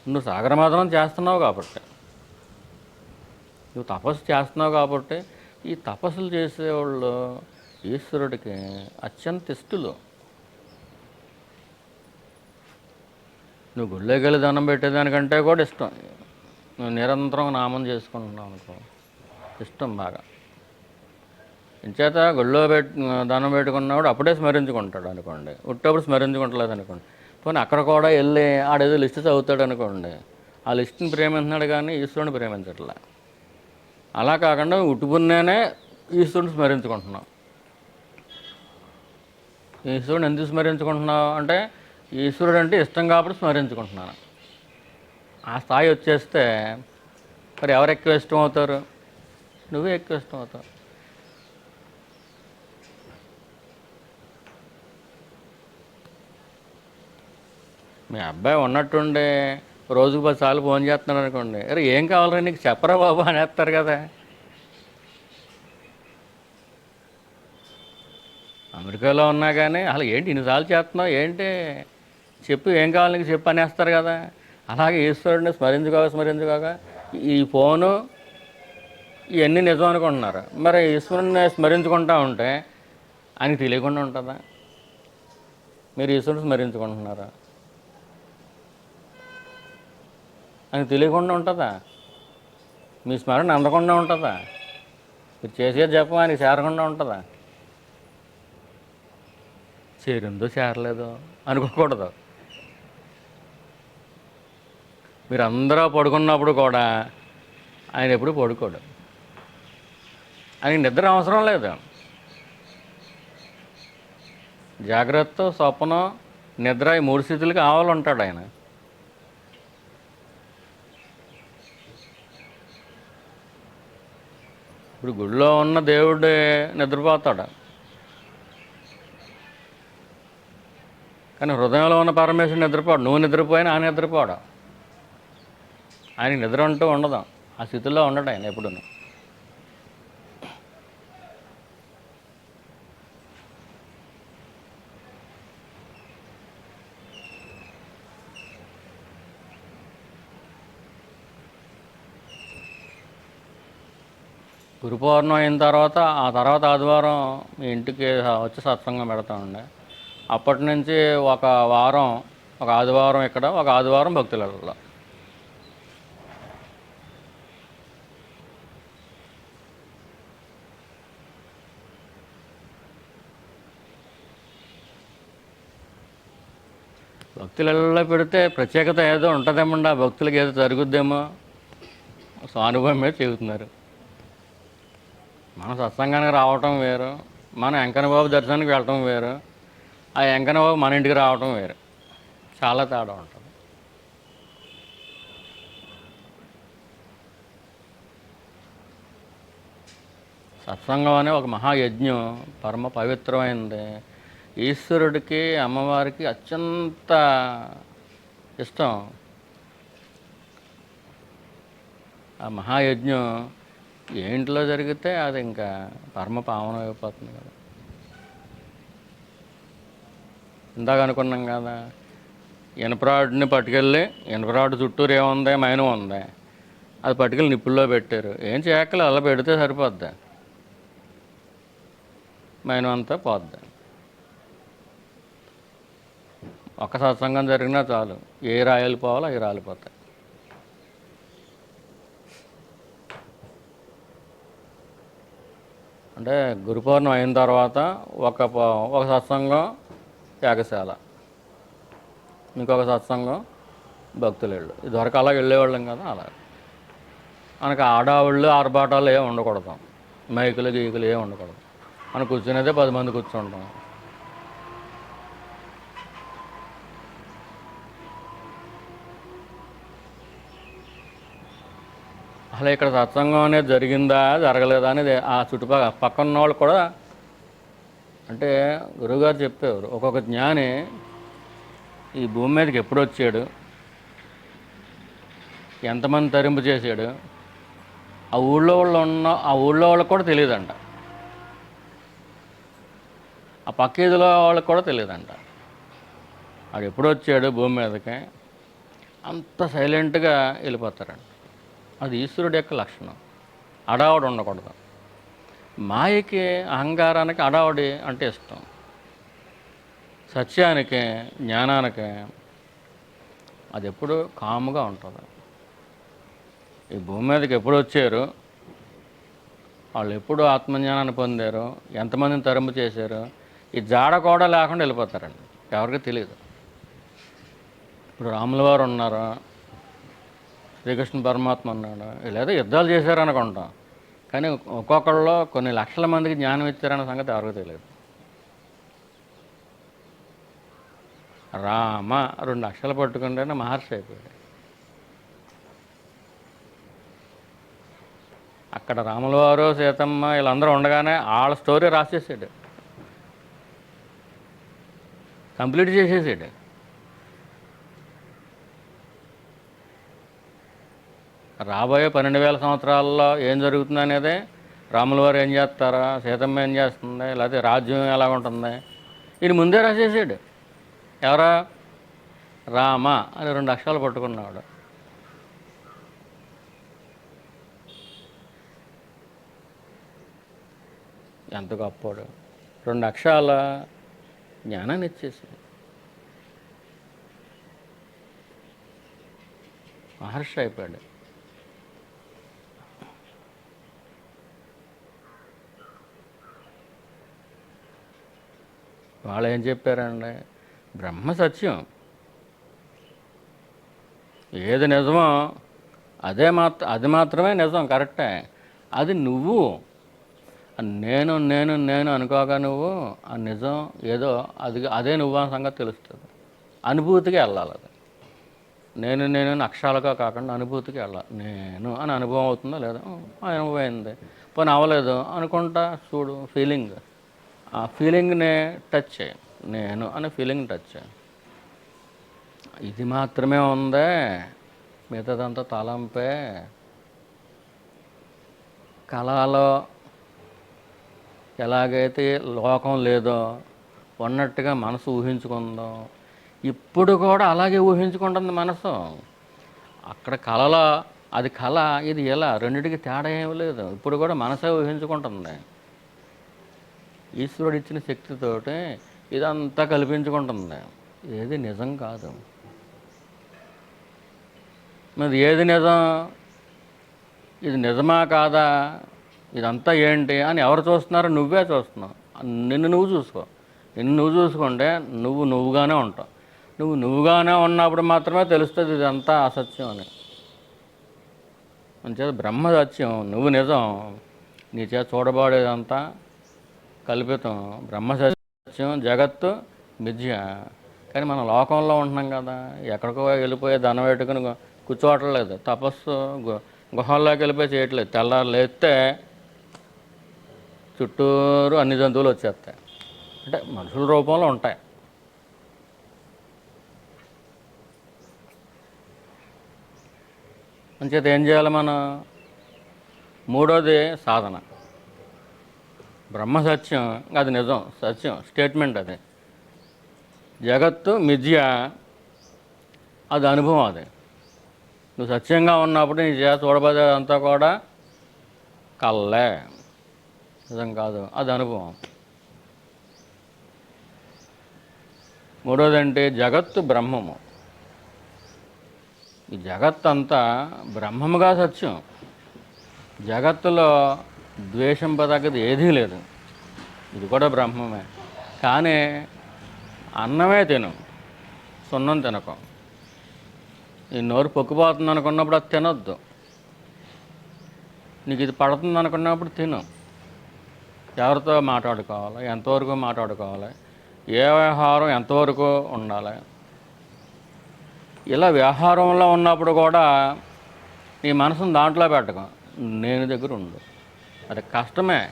నువ్వు సాగరమాధనం చేస్తున్నావు కాబట్టి, నువ్వు తపస్సు చేస్తున్నావు కాబట్టి, ఈ తపస్సులు చేసేవాళ్ళు ఈశ్వరుడికి అత్యంత ఇష్టలు. నువ్వు గుళ్ళోకి వెళ్ళి దండం పెట్టేదానికంటే కూడా ఇష్టం. నువ్వు నిరంతరం నామం చేసుకుంటున్నావు అనుకో, ఇష్టం బాగా. ఇంచేత గుళ్ళో దండం పెట్టుకున్నవాడు అప్పుడే స్మరించుకుంటాడు అనుకోండి, ఉట్టప్పుడు స్మరించుకుంటలేదు అనుకోండి. పోనీ అక్కడ కూడా వెళ్ళి ఆడేదో లిస్టు చదువుతాడు అనుకోండి, ఆ లిస్టుని ప్రేమిస్తున్నాడు కానీ ఈశ్వరుని ప్రేమించట్లే. అలా కాకుండా ఉట్టుకున్నానే ఈశ్వరుని స్మరించుకుంటున్నావు. ఈశ్వరుని ఎందుకు స్మరించుకుంటున్నావు అంటే, ఈశ్వరుడు అంటే ఇష్టం కాబట్టి స్మరించుకుంటున్నాను. ఆ స్థాయి వచ్చేస్తే మరి ఎవరు ఎక్కువ ఇష్టం అవుతారు? నువ్వే ఎక్కువ ఇష్టం అవుతావు. మీ అబ్బాయి ఉన్నట్టుండే రోజుకు 10 సార్లు ఫోన్ చేస్తున్నాడు అనుకోండి, అరే ఏం కావాలరా నీకు చెప్పరా బాబు అనేస్తారు కదా. అమెరికాలో ఉన్నా కానీ అసలు ఏంటి ఇన్నిసార్లు చేస్తున్నావు, ఏంటి చెప్పు, ఏం కావాలి నీకు చెప్పు అనేస్తారు కదా. అలాగే ఈశ్వరుడిని స్మరించుకోక ఈ ఫోను ఇవన్నీ నిజం అనుకుంటున్నారు. మరి ఈశ్వరుని స్మరించుకుంటూ ఉంటే ఆయనకి తెలియకుండా ఉంటుందా? మీరు ఈశ్వరుని స్మరించుకుంటున్నారా? ఆయనకు తెలియకుండా ఉంటుందా? మీ స్మరణ అందకుండా ఉంటుందా? మీరు చేసే జపం ఆయనకి చేరకుండా ఉంటుందా? చేరిందో చేరలేదో అనుకోకూడదు. మీరు అందరూ పడుకున్నప్పుడు కూడా ఆయన ఎప్పుడు పడుకోడు. ఆయనకి నిద్ర అవసరం లేదు. జాగ్రత్త, స్వప్నం, నిద్ర ఈ 3 స్థితులకి ఆవలు ఉంటాడు ఆయన. ఇప్పుడు గుడిలో ఉన్న దేవుడు నిద్రపోతాడు, కానీ హృదయంలో ఉన్న పరమేశ్వరుడు నిద్రపోడు. నువ్వు నిద్రపోయినా ఆయన నిద్రపోడు. ఆయనకి నిద్ర అంటూ ఉండదు. ఆ స్థితిలో ఉండడు ఆయన ఎప్పుడు. గురు పౌర్ణమి అయిన తర్వాత ఆ తర్వాత ఆదివారం మీ ఇంటికి వచ్చి సత్సంగం పెడతామండి. అప్పటి నుంచి ఒక వారం, ఒక ఆదివారం ఇక్కడ, ఒక ఆదివారం భక్తులలో. భక్తులలో పెడితే ప్రత్యేకత ఏదో ఉంటుందేమండి, ఆ భక్తులకి ఏదో జరుగుద్దేమో స్వానుభవం మీద చెబుతున్నారు. మనం సత్సంగానికి రావటం వేరు, మనం వెంకన్నబాబు దర్శనానికి వెళ్ళటం వేరు, ఆ వెంకన్నబాబు మన ఇంటికి రావటం వేరు. చాలా తేడా ఉంటుంది. సత్సంగం అనే ఒక మహాయజ్ఞం, పరమ పవిత్రమైనది. ఈశ్వరుడికి, అమ్మవారికి అత్యంత ఇష్టం. ఆ మహాయజ్ఞం ఏ ఇంట్లో జరిగితే అది ఇంకా పరమ పావనం అయిపోతుంది కదా. ఇందాక అనుకున్నాం కదా, ఇనపరాడుని పట్టుకెళ్ళి, ఇనపరాడు చుట్టూరు ఏముంది, మైనం ఉంది, అది పట్టుకెళ్ళి నిప్పుల్లో పెట్టారు. ఏం చేయక్కలు అలా పెడితే సరిపోద్ది, మైనం అంతా పోద్ది. ఒక్క సత్సంగం జరిగినా చాలు, ఏ రాయలు పోవాలో అవి రాలిపోతాయి. అంటే గురు పౌర్ణమి అయిన తర్వాత ఒక సత్సంగం యాగశాల, ఇంకొక సత్సంగం భక్తులు వెళ్ళు, ఇదివరకు అలా వెళ్ళేవాళ్ళం కదా. అలా మనకు ఆడావాళ్ళు ఆర్భాటాలు ఏమి ఉండకూడదు, మైకులు గీకులు ఏమి ఉండకూడదు. మనం కూర్చునేదే 10 మంది కూర్చుంటాం. అసలు ఇక్కడ సత్సంగం అనేది జరిగిందా జరగలేదా అనేది ఆ పక్కన ఉన్న వాళ్ళు కూడా, అంటే గురువుగారు చెప్పేవారు, ఒక్కొక్క జ్ఞాని ఈ భూమి మీదకి ఎప్పుడు వచ్చాడు, ఎంతమంది తరింపు చేశాడు, ఆ ఊళ్ళో వాళ్ళకి కూడా తెలియదంట, ఆ పక్క ఈదులో వాళ్ళకి కూడా తెలియదంట. వాడు ఎప్పుడు వచ్చాడు భూమి మీదకి, అంత సైలెంట్గా వెళ్ళిపోతారంట. అది ఈశ్వరుడి యొక్క లక్షణం. అడావుడి ఉండకూడదు. మాయకి అహంకారానికి అడావుడి అంటే ఇష్టం, సత్యానికి జ్ఞానానికి అది ఎప్పుడు కాముగా ఉంటుంది. ఈ భూమి మీదకి ఎప్పుడు వచ్చారు, వాళ్ళు ఎప్పుడు ఆత్మజ్ఞానాన్ని పొందారు, ఎంతమందిని తరింపు చేశారు, ఈ జాడ కూడా లేకుండా వెళ్ళిపోతారండి. ఎవరికి తెలియదు. ఇప్పుడు రాముల వారు ఉన్నారు, శ్రీకృష్ణ పరమాత్మ ఉన్నాడు, లేదా యుద్ధాలు చేశారనుకుంటాం, కానీ ఒక్కొక్కళ్ళు కొన్ని లక్షల మందికి జ్ఞానం ఇచ్చారన్న సంగతి ఎవరికి తెలియదు. రామ 2 అక్షరాలు పట్టుకుంటేనే మహర్షి అయిపోయాడు. అక్కడ రాముల వారు సీతమ్మ వీళ్ళందరూ ఉండగానే వాళ్ళ స్టోరీ రాసేసాడు, కంప్లీట్ చేసేసాడు. రాబోయే 12,000 సంవత్సరాల్లో ఏం జరుగుతుంది అనేది, రాముల వారు ఏం చేస్తారా, సీతమ్మ ఏం చేస్తుంది, లేకపోతే రాజ్యం ఎలా ఉంటుంది, ఈయన ముందే రాసేసాడు. ఎవరా? రామ అని 2 అక్షరాలు పట్టుకున్నాడు. ఎంత గొప్పోడు. 2 అక్షరాల జ్ఞానాన్ని ఇచ్చేసాడు. మహర్షి అయిపోయాడు. వాళ్ళు ఏం చెప్పారండి, బ్రహ్మ సత్యం, ఏది నిజమో అది మాత్రమే నిజం, కరెక్టే. అది నువ్వు నేను నేను నేను అనుకోగా నువ్వు ఆ నిజం ఏదో అదే నువ్వు అన్న సంగతి తెలుస్తుంది. అనుభూతికి వెళ్ళాలి. అది నేను అక్షరాలుగా కాకుండా అనుభూతికి వెళ్ళాలి. నేను అని అనుభవం అవుతుందో లేదో, అనుభవం అయింది, పోనీ అవ్వలేదు అనుకుంటా చూడు, ఫీలింగ్, ఆ ఫీలింగ్ని టచ్ చేయి, నేను అనే ఫీలింగ్ టచ్ చేయి. ఇది మాత్రమే ఉందే, మిగతాదంతా తలంపే. కళలో ఎలాగైతే లోకం లేదో ఉన్నట్టుగా మనసు ఊహించుకుందో, ఇప్పుడు కూడా అలాగే ఊహించుకుంటుంది మనసు. అక్కడ కళలో అది కళ, ఇది ఎలా, రెండిటికి తేడా ఏమి లేదు. ఇప్పుడు కూడా మనసే ఊహించుకుంటుంది. ఈశ్వరుడు ఇచ్చిన శక్తితోటి ఇదంతా కల్పించుకుంటుంది. ఏది నిజం కాదు. మరి ఏది నిజం, ఇది నిజమా కాదా, ఇదంతా ఏంటి అని ఎవరు చూస్తున్నారు? నువ్వే చూస్తున్నావు. నిన్ను నువ్వు చూసుకో. నిన్ను నువ్వు చూసుకుంటే నువ్వుగానే ఉంటావు. నువ్వుగానే ఉన్నప్పుడు మాత్రమే తెలుస్తుంది ఇదంతా అసత్యం అని. అంచేత బ్రహ్మ సత్యం, నువ్వు నిజం, నీ చేత చూడబడేదంతా కల్పితం. బ్రహ్మ సత్యం, జగత్తు మిథ్య. కానీ మనం లోకంలో ఉంటున్నాం కదా, ఎక్కడికో వెళ్ళిపోయి ధనం పెట్టుకుని కూర్చోవట్లేదు, తపస్సు గుహల్లోకి వెళ్ళిపోయి చేయట్లేదు. తెల్లారు లేస్తే చుట్టూరు అన్ని జంతువులు వచ్చేస్తాయి, అంటే మనుషుల రూపంలో ఉంటాయి. అంచేత ఏం చేయాలి మనం? మూడోది సాధన. బ్రహ్మ సత్యం, అది నిజం, సత్యం స్టేట్మెంట్. అది జగత్తు మిథ్య, అది అనుభవం. అది నువ్వు సత్యంగా ఉన్నప్పుడు నీ చేత చూడబోదేదంతా కూడా కళ్ళే, నిజం కాదు, అది అనుభవం. మూడోది అంటే జగత్తు బ్రహ్మము. ఈ జగత్ అంతా బ్రహ్మముగా సత్యం. జగత్తులో ద్వేషింపదగ్గది ఏదీ లేదు. ఇది కూడా బ్రహ్మమే. కానీ అన్నమే తిను, సున్నం తినకం. నీ నోరు పొక్కిపోతుంది అనుకున్నప్పుడు అది తినొద్దు. నీకు ఇది పడుతుంది అనుకున్నప్పుడు తిను. ఎవరితో మాట్లాడుకోవాలి, ఎంతవరకు మాట్లాడుకోవాలి, ఏ వ్యవహారం ఎంతవరకు ఉండాలి, ఇలా వ్యవహారంలో ఉన్నప్పుడు కూడా నీ మనసును దాంట్లో పెట్టకు, నేను దగ్గర ఉండు. అది కష్టమే,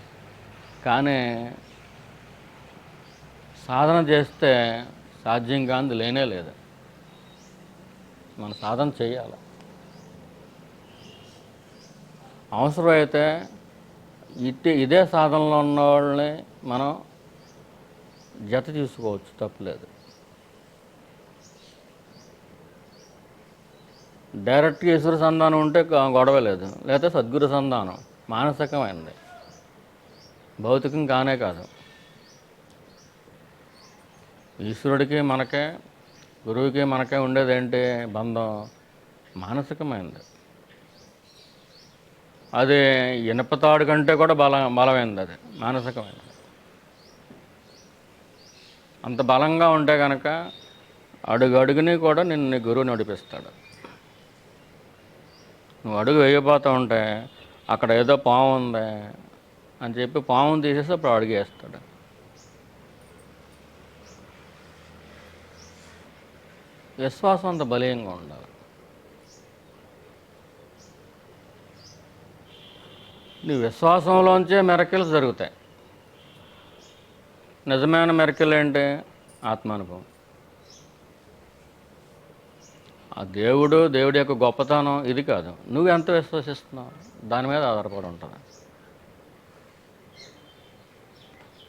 కానీ సాధన చేస్తే సాధ్యం కానిది లేనే లేదు. మనం సాధన చేయాలి. అవసరమైతే ఇదే సాధనలో ఉన్న వాళ్ళని మనం జత తీసుకోవచ్చు, తప్పులేదు. డైరెక్ట్గా ఈశ్వర సంధానం ఉంటే గొడవ లేదు, లేకపోతే సద్గురు సంధానం మానసికమైనది, భౌతికం కానే కాదు. ఈశ్వరుడికి మనకే, గురువుకి మనకే ఉండేది ఏంటి బంధం? మానసికమైనది. అది ఇనపతాడు కంటే కూడా బలమైనది, అది మానసికమైనది. అంత బలంగా ఉంటే కనుక అడుగు అడుగుని కూడా నిన్ను గురువు నడిపిస్తాడు. నువ్వు అడుగు వేయబోతూ ఉంటే అక్కడ ఏదో పాము ఉంది అని చెప్పి పాముని తీసేసి అప్పుడు అడుగు వేస్తాడు. విశ్వాసం అంత బలీయంగా ఉండాలి. నీ విశ్వాసంలోంచే మెరకిల్స్ జరుగుతాయి. నిజమైన మెరకిల్ ఏంటి? ఆత్మానుభవం. ఆ దేవుడి యొక్క గొప్పతనం ఇది కాదు, నువ్వు ఎంత విశ్వసిస్తున్నావు దాని మీద ఆధారపడి ఉంటుంది.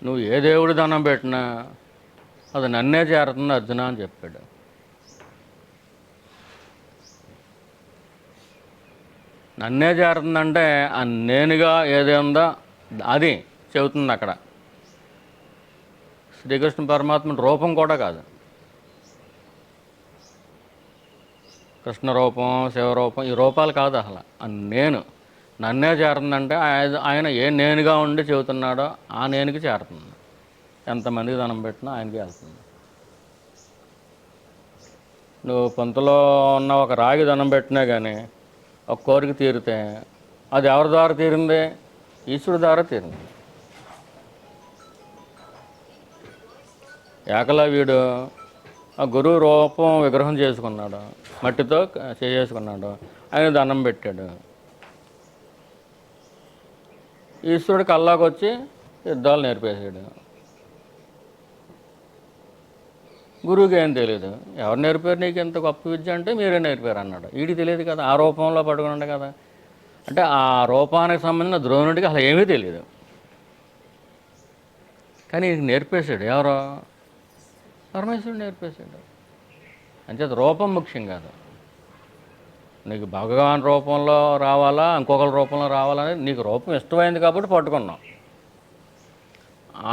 నువ్వు ఏ దేవుడి దండం పెట్టినా అది నన్నే చేరుతుంది అర్జున అని చెప్పాడు. నన్నే చేరుతుందంటే ఆ నేనుగా ఏది ఉందో అది చెబుతుంది అక్కడ. శ్రీకృష్ణ పరమాత్మ రూపం కూడా కాదు, కృష్ణ రూపం, శివరూపం, ఈ రూపాలు కాదు అసలు. నేను నన్నే చేరుతుందంటే ఆయన ఏ నేనుగా ఉండి చెబుతున్నాడో ఆ నేనుకి చేరుతుంది. ఎంతమందికి దండం పెట్టినా ఆయనకి వెళ్తుంది. నువ్వు పొంతలో ఉన్న ఒక రాగి దండం పెట్టినా కానీ ఒక కోరిక తీరితే అది ఎవరి ద్వారా తీరింది? ఈశ్వరుడి ద్వారా తీరింది. ఏకలవ్యుడు ఆ గురువు రూపం విగ్రహం చేసుకున్నాడు, మట్టితో చేసుకున్నాడు, ఆయన దండం పెట్టాడు. ఈశ్వరుడు కల్లాకి వచ్చి యుద్ధాలు నేర్పేశాడు. గురువుకి ఏం తెలియదు. ఎవరు నేర్పారు నీకు ఎంత గొప్ప విద్య అంటే మీరే నేర్పారు అన్నాడు. వీడికి తెలియదు కదా, ఆ రూపంలో పడుకున్నాడు కదా. అంటే ఆ రూపానికి సంబంధించిన ద్రోణుడికి అసలు ఏమీ తెలియదు, కానీ నేర్పేశాడు. ఎవరో? పరమేశ్వరుడు నేర్పేశాడు. అంచేత రూపం ముఖ్యం కాదు. నీకు భగవాన్ రూపంలో రావాలా, ఇంకొకరి రూపంలో రావాలనేది నీకు రూపం ఇష్టమైంది కాబట్టి పట్టుకున్నాం.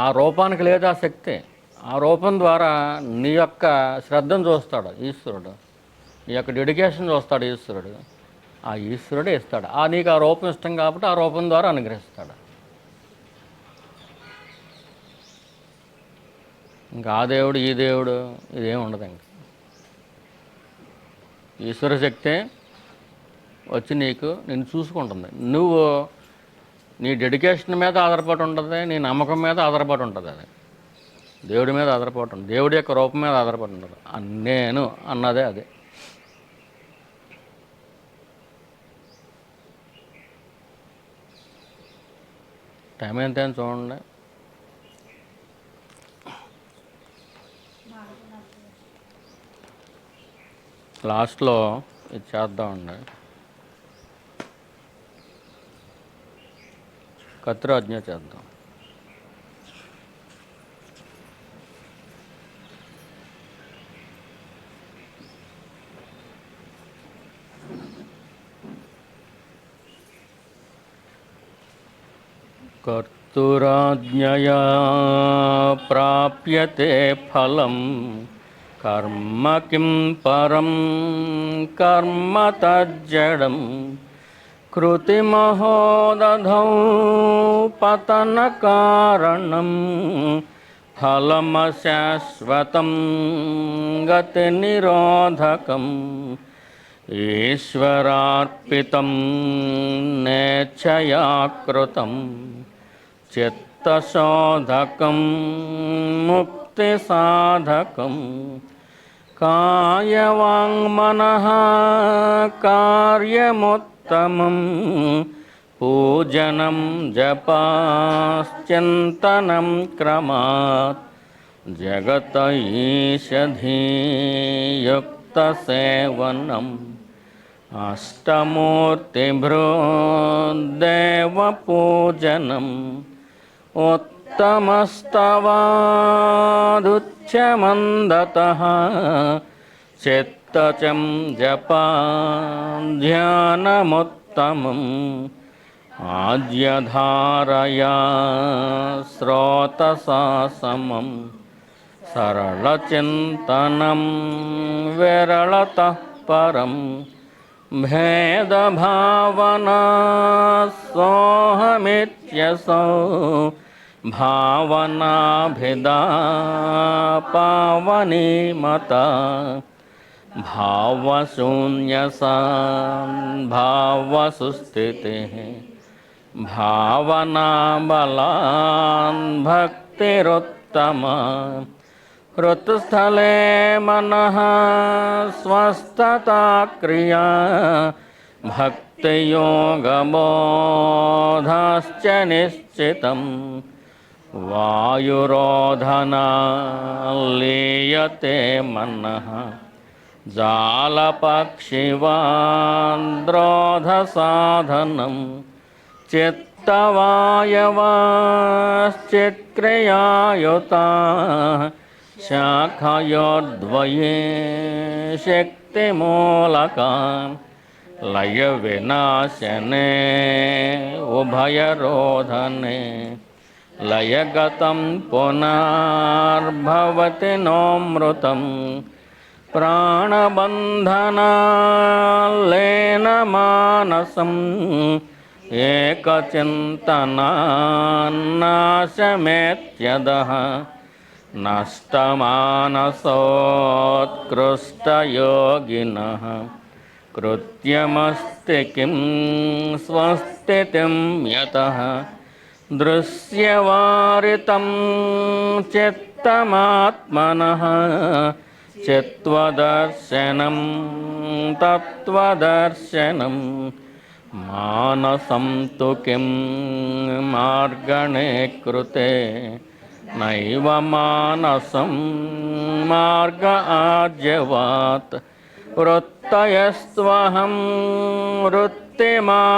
ఆ రూపానికి లేదు ఆ శక్తి. ఆ రూపం ద్వారా నీ యొక్క శ్రద్ధను చూస్తాడు ఈశ్వరుడు, నీ యొక్క డెడికేషన్ చూస్తాడు ఈశ్వరుడు. ఆ ఈశ్వరుడే ఇస్తాడు. నీకు ఆ రూపం ఇష్టం కాబట్టి ఆ రూపం ద్వారా అనుగ్రహిస్తాడు. ఇంకా ఆ దేవుడు ఈ దేవుడు ఇదేం ఉండదు. ఇంకా ఈశ్వర శక్తే వచ్చి నిన్ను చూసుకుంటుంది. నువ్వు నీ డెడికేషన్ మీద ఆధారపడి ఉంటుంది, నీ నమ్మకం మీద ఆధారపడి ఉంటుంది. అది దేవుడి మీద ఆధారపడి ఉంటుంది, దేవుడి యొక్క రూపం మీద ఆధారపడి ఉంటుంది. నేను అన్నదే అది. టైం ఎంత అని చూడండి. లాస్ట్లో ఇది చేద్దామండి. కత్తిరాజ్ఞ చేద్దాం. కర్తురాజ్ఞయా ప్రాప్యతే ఫలం కర్మ కిం పరం కర్మ తజ్జడం కృతిమహోదధౌ పతనకారణం ఫలమశాశ్వతం గతినిరోధకం ఈశ్వరార్పితం నేచ్ఛయాకృతం చిత్తశోధకం ముక్తిసాధకం కాయవాంగ్మనః కార్యముత్తమం పూజనం జపాశ్చింతనం క్రమాత్ జగత ఈషధీయుక్తసేవనం అష్టమూర్తిభృదేవపూజనం ఉత్తమస్తవాదుచ్యమందతః చిత్తచం జపాధ్యానముత్తమం ఆజ్యధారయా శ్రోతసాసమం సరళచింతనం విరళతః పరం భేదభావనా సోహమిత్యసౌ భావనాభిదా పావనీమత భావశూన్యసాన్భావసుస్థితిః భావనాబలాన్ భక్తిరుత్తమా హృత్స్థలే మనః స్వస్థతా క్రియా భక్తియోగబోధశ్చ నిశ్చితం వాయురోధనా లీయతే మనః జాలపక్షివాంద్రోధసాధనం చిత్తవాయవాశ్చిత్క్రియాయుతా శాఖయోర్ద్వయే శక్తిమూలకాన్ లయ వినాశనే ఉభయరోధనే లయగతం పునర్భవతి నోమృతం ప్రాణబంధనాల్లేన మానసం ఏకచింతనాన్నాశమేత్యదః నష్టమానసోత్కృష్టయోగినః కృత్యమస్తి కిం స్వస్థితిం యతః దృశ్యవారితం చిత్తమాత్మనః చిత్వదర్శనం తత్వదర్శనం మానసం తు కిం మార్గణే కృతే నైవ మానసం మార్గ ఆజ్యవాత్ వృత్తయస్త్వహం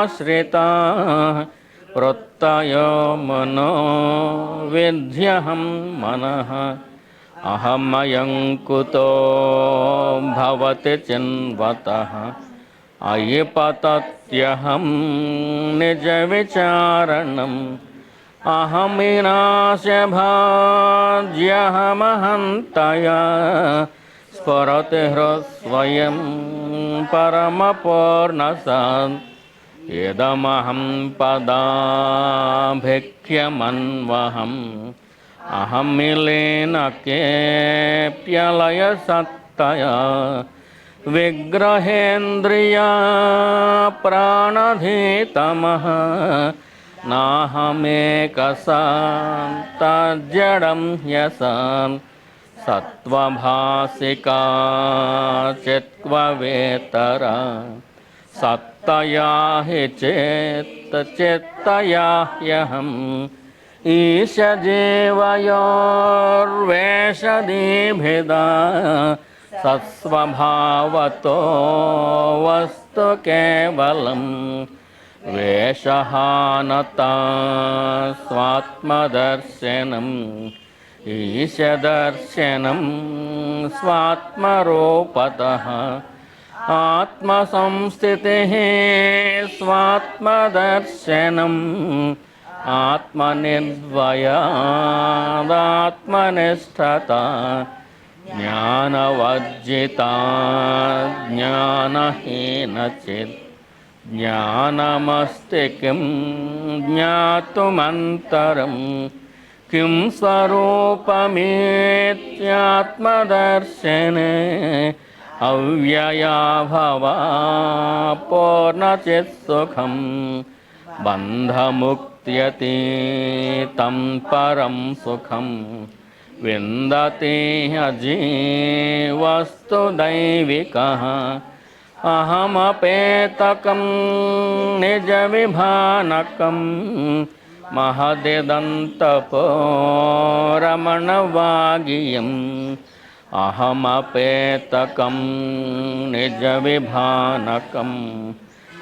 వృత్తిమాశ్రితాః వృత్తయో మనో విద్యహం మనః అహమయం కుతో భవతి చిన్వతః అయి పతత్యహం నిజ విచారణం అహమినాశభాజ్యహమహంతయా స్ఫురతి హృస్వయం పరమపూర్ణసాన్ ఇదమహం పదాభిఖ్యమన్వహం అహమిలేన కేప్యలయ సత్తయా విగ్రహేంద్రియా ప్రాణధీతమః నాహమేకసాన్ తజ్జడం హ్యసాన్ సత్వభాసికా చిత్వవేతరా సత్తయా హి చిత్తయా హ్యహం ఈశజీవయోర్వేషదీభిదా సత్స్వభావతో వస్తు కేవలం వేషహానతా స్వాత్మదర్శనం ఈశదర్శనం స్వాత్మరూపతః ఆత్మసంస్థితిః స్వాత్మదర్శనం ఆత్మనిర్వయాదాత్మనిష్ఠత జ్ఞానవర్జితా జ్ఞానహీనచిత్ జ్ఞానమస్తి కిం జ్ఞాతుమంతరం किं स्वरूपमेत्यात्मदर्शने अव्यया भवा पूर्णचित्सुखं बन्धमुक्त्यतीतं परं सुखं विन्दते अजीवस्तु दैविकः अहमपेतकं निजविभानकं महदिदन्तपोरमणवागियम् अहमपेतकं निजविभानकं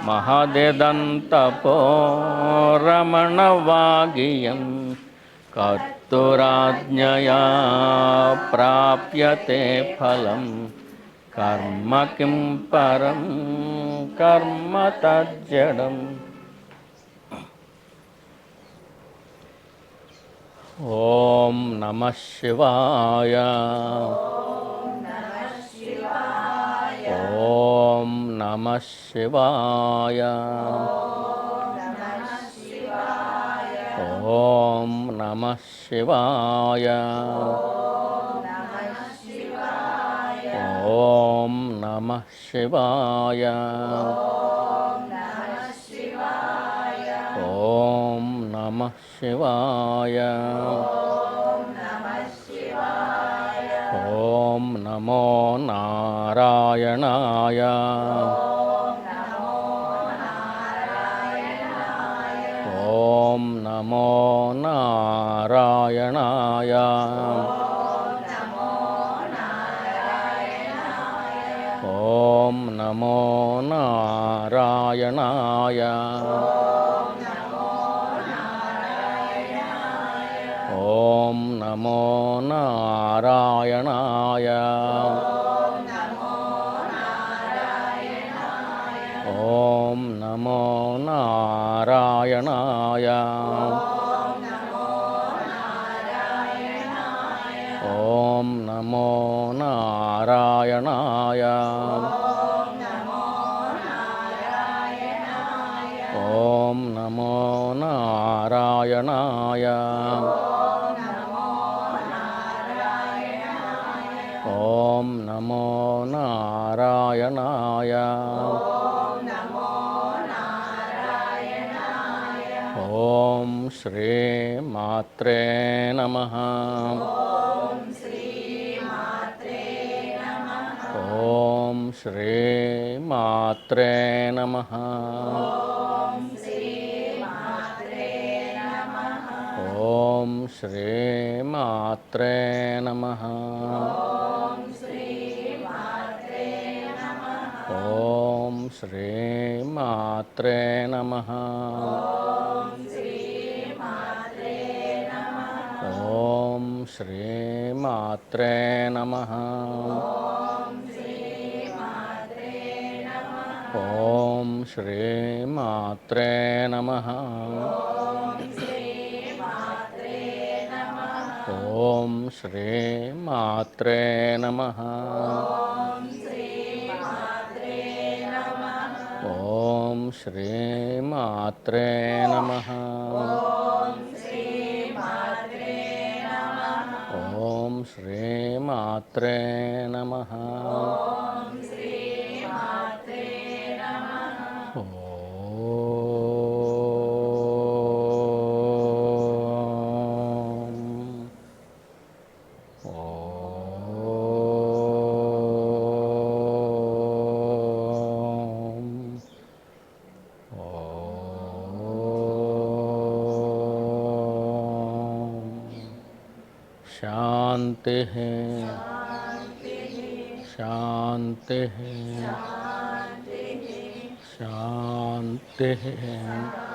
महदिदन्तपोरमणवागियं कर्तुराज्ञया प्राप्यते फलं कर्म किं परं कर्म तज्जडम्। ఓం నమః శివాయ ఓం నమః శివాయ ఓం నమః శివాయ ఓం నమః శివాయ ఓం నమః శివాయ ఓం నమో నారాయణాయ ఓం నమో నారాయణాయ ఓం నమో నారాయణాయ ఓం నమో నారాయణాయ ఓం నమో నారాయణాయ ఓం నమో నారాయణాయ ఓం నమో నారాయణాయ ఓం నమో నారాయణాయ ఓం శ్రీ మాత్రే నమః ఓం శ్రీ మాత్రే నమః ఓం శ్రీ మాత్రే నమః ఓం శ్రీ మాత్రే నమః ఓం శ్రీ మాత్రే నమః ఓం శ్రీ మాత్రే నమః ఓం శ్రీ మాత్రే నమః ఓం శ్రీ మాత్రే నమః ఓం శ్రీ మాత్రే నమః शांति है शांति है शांति है।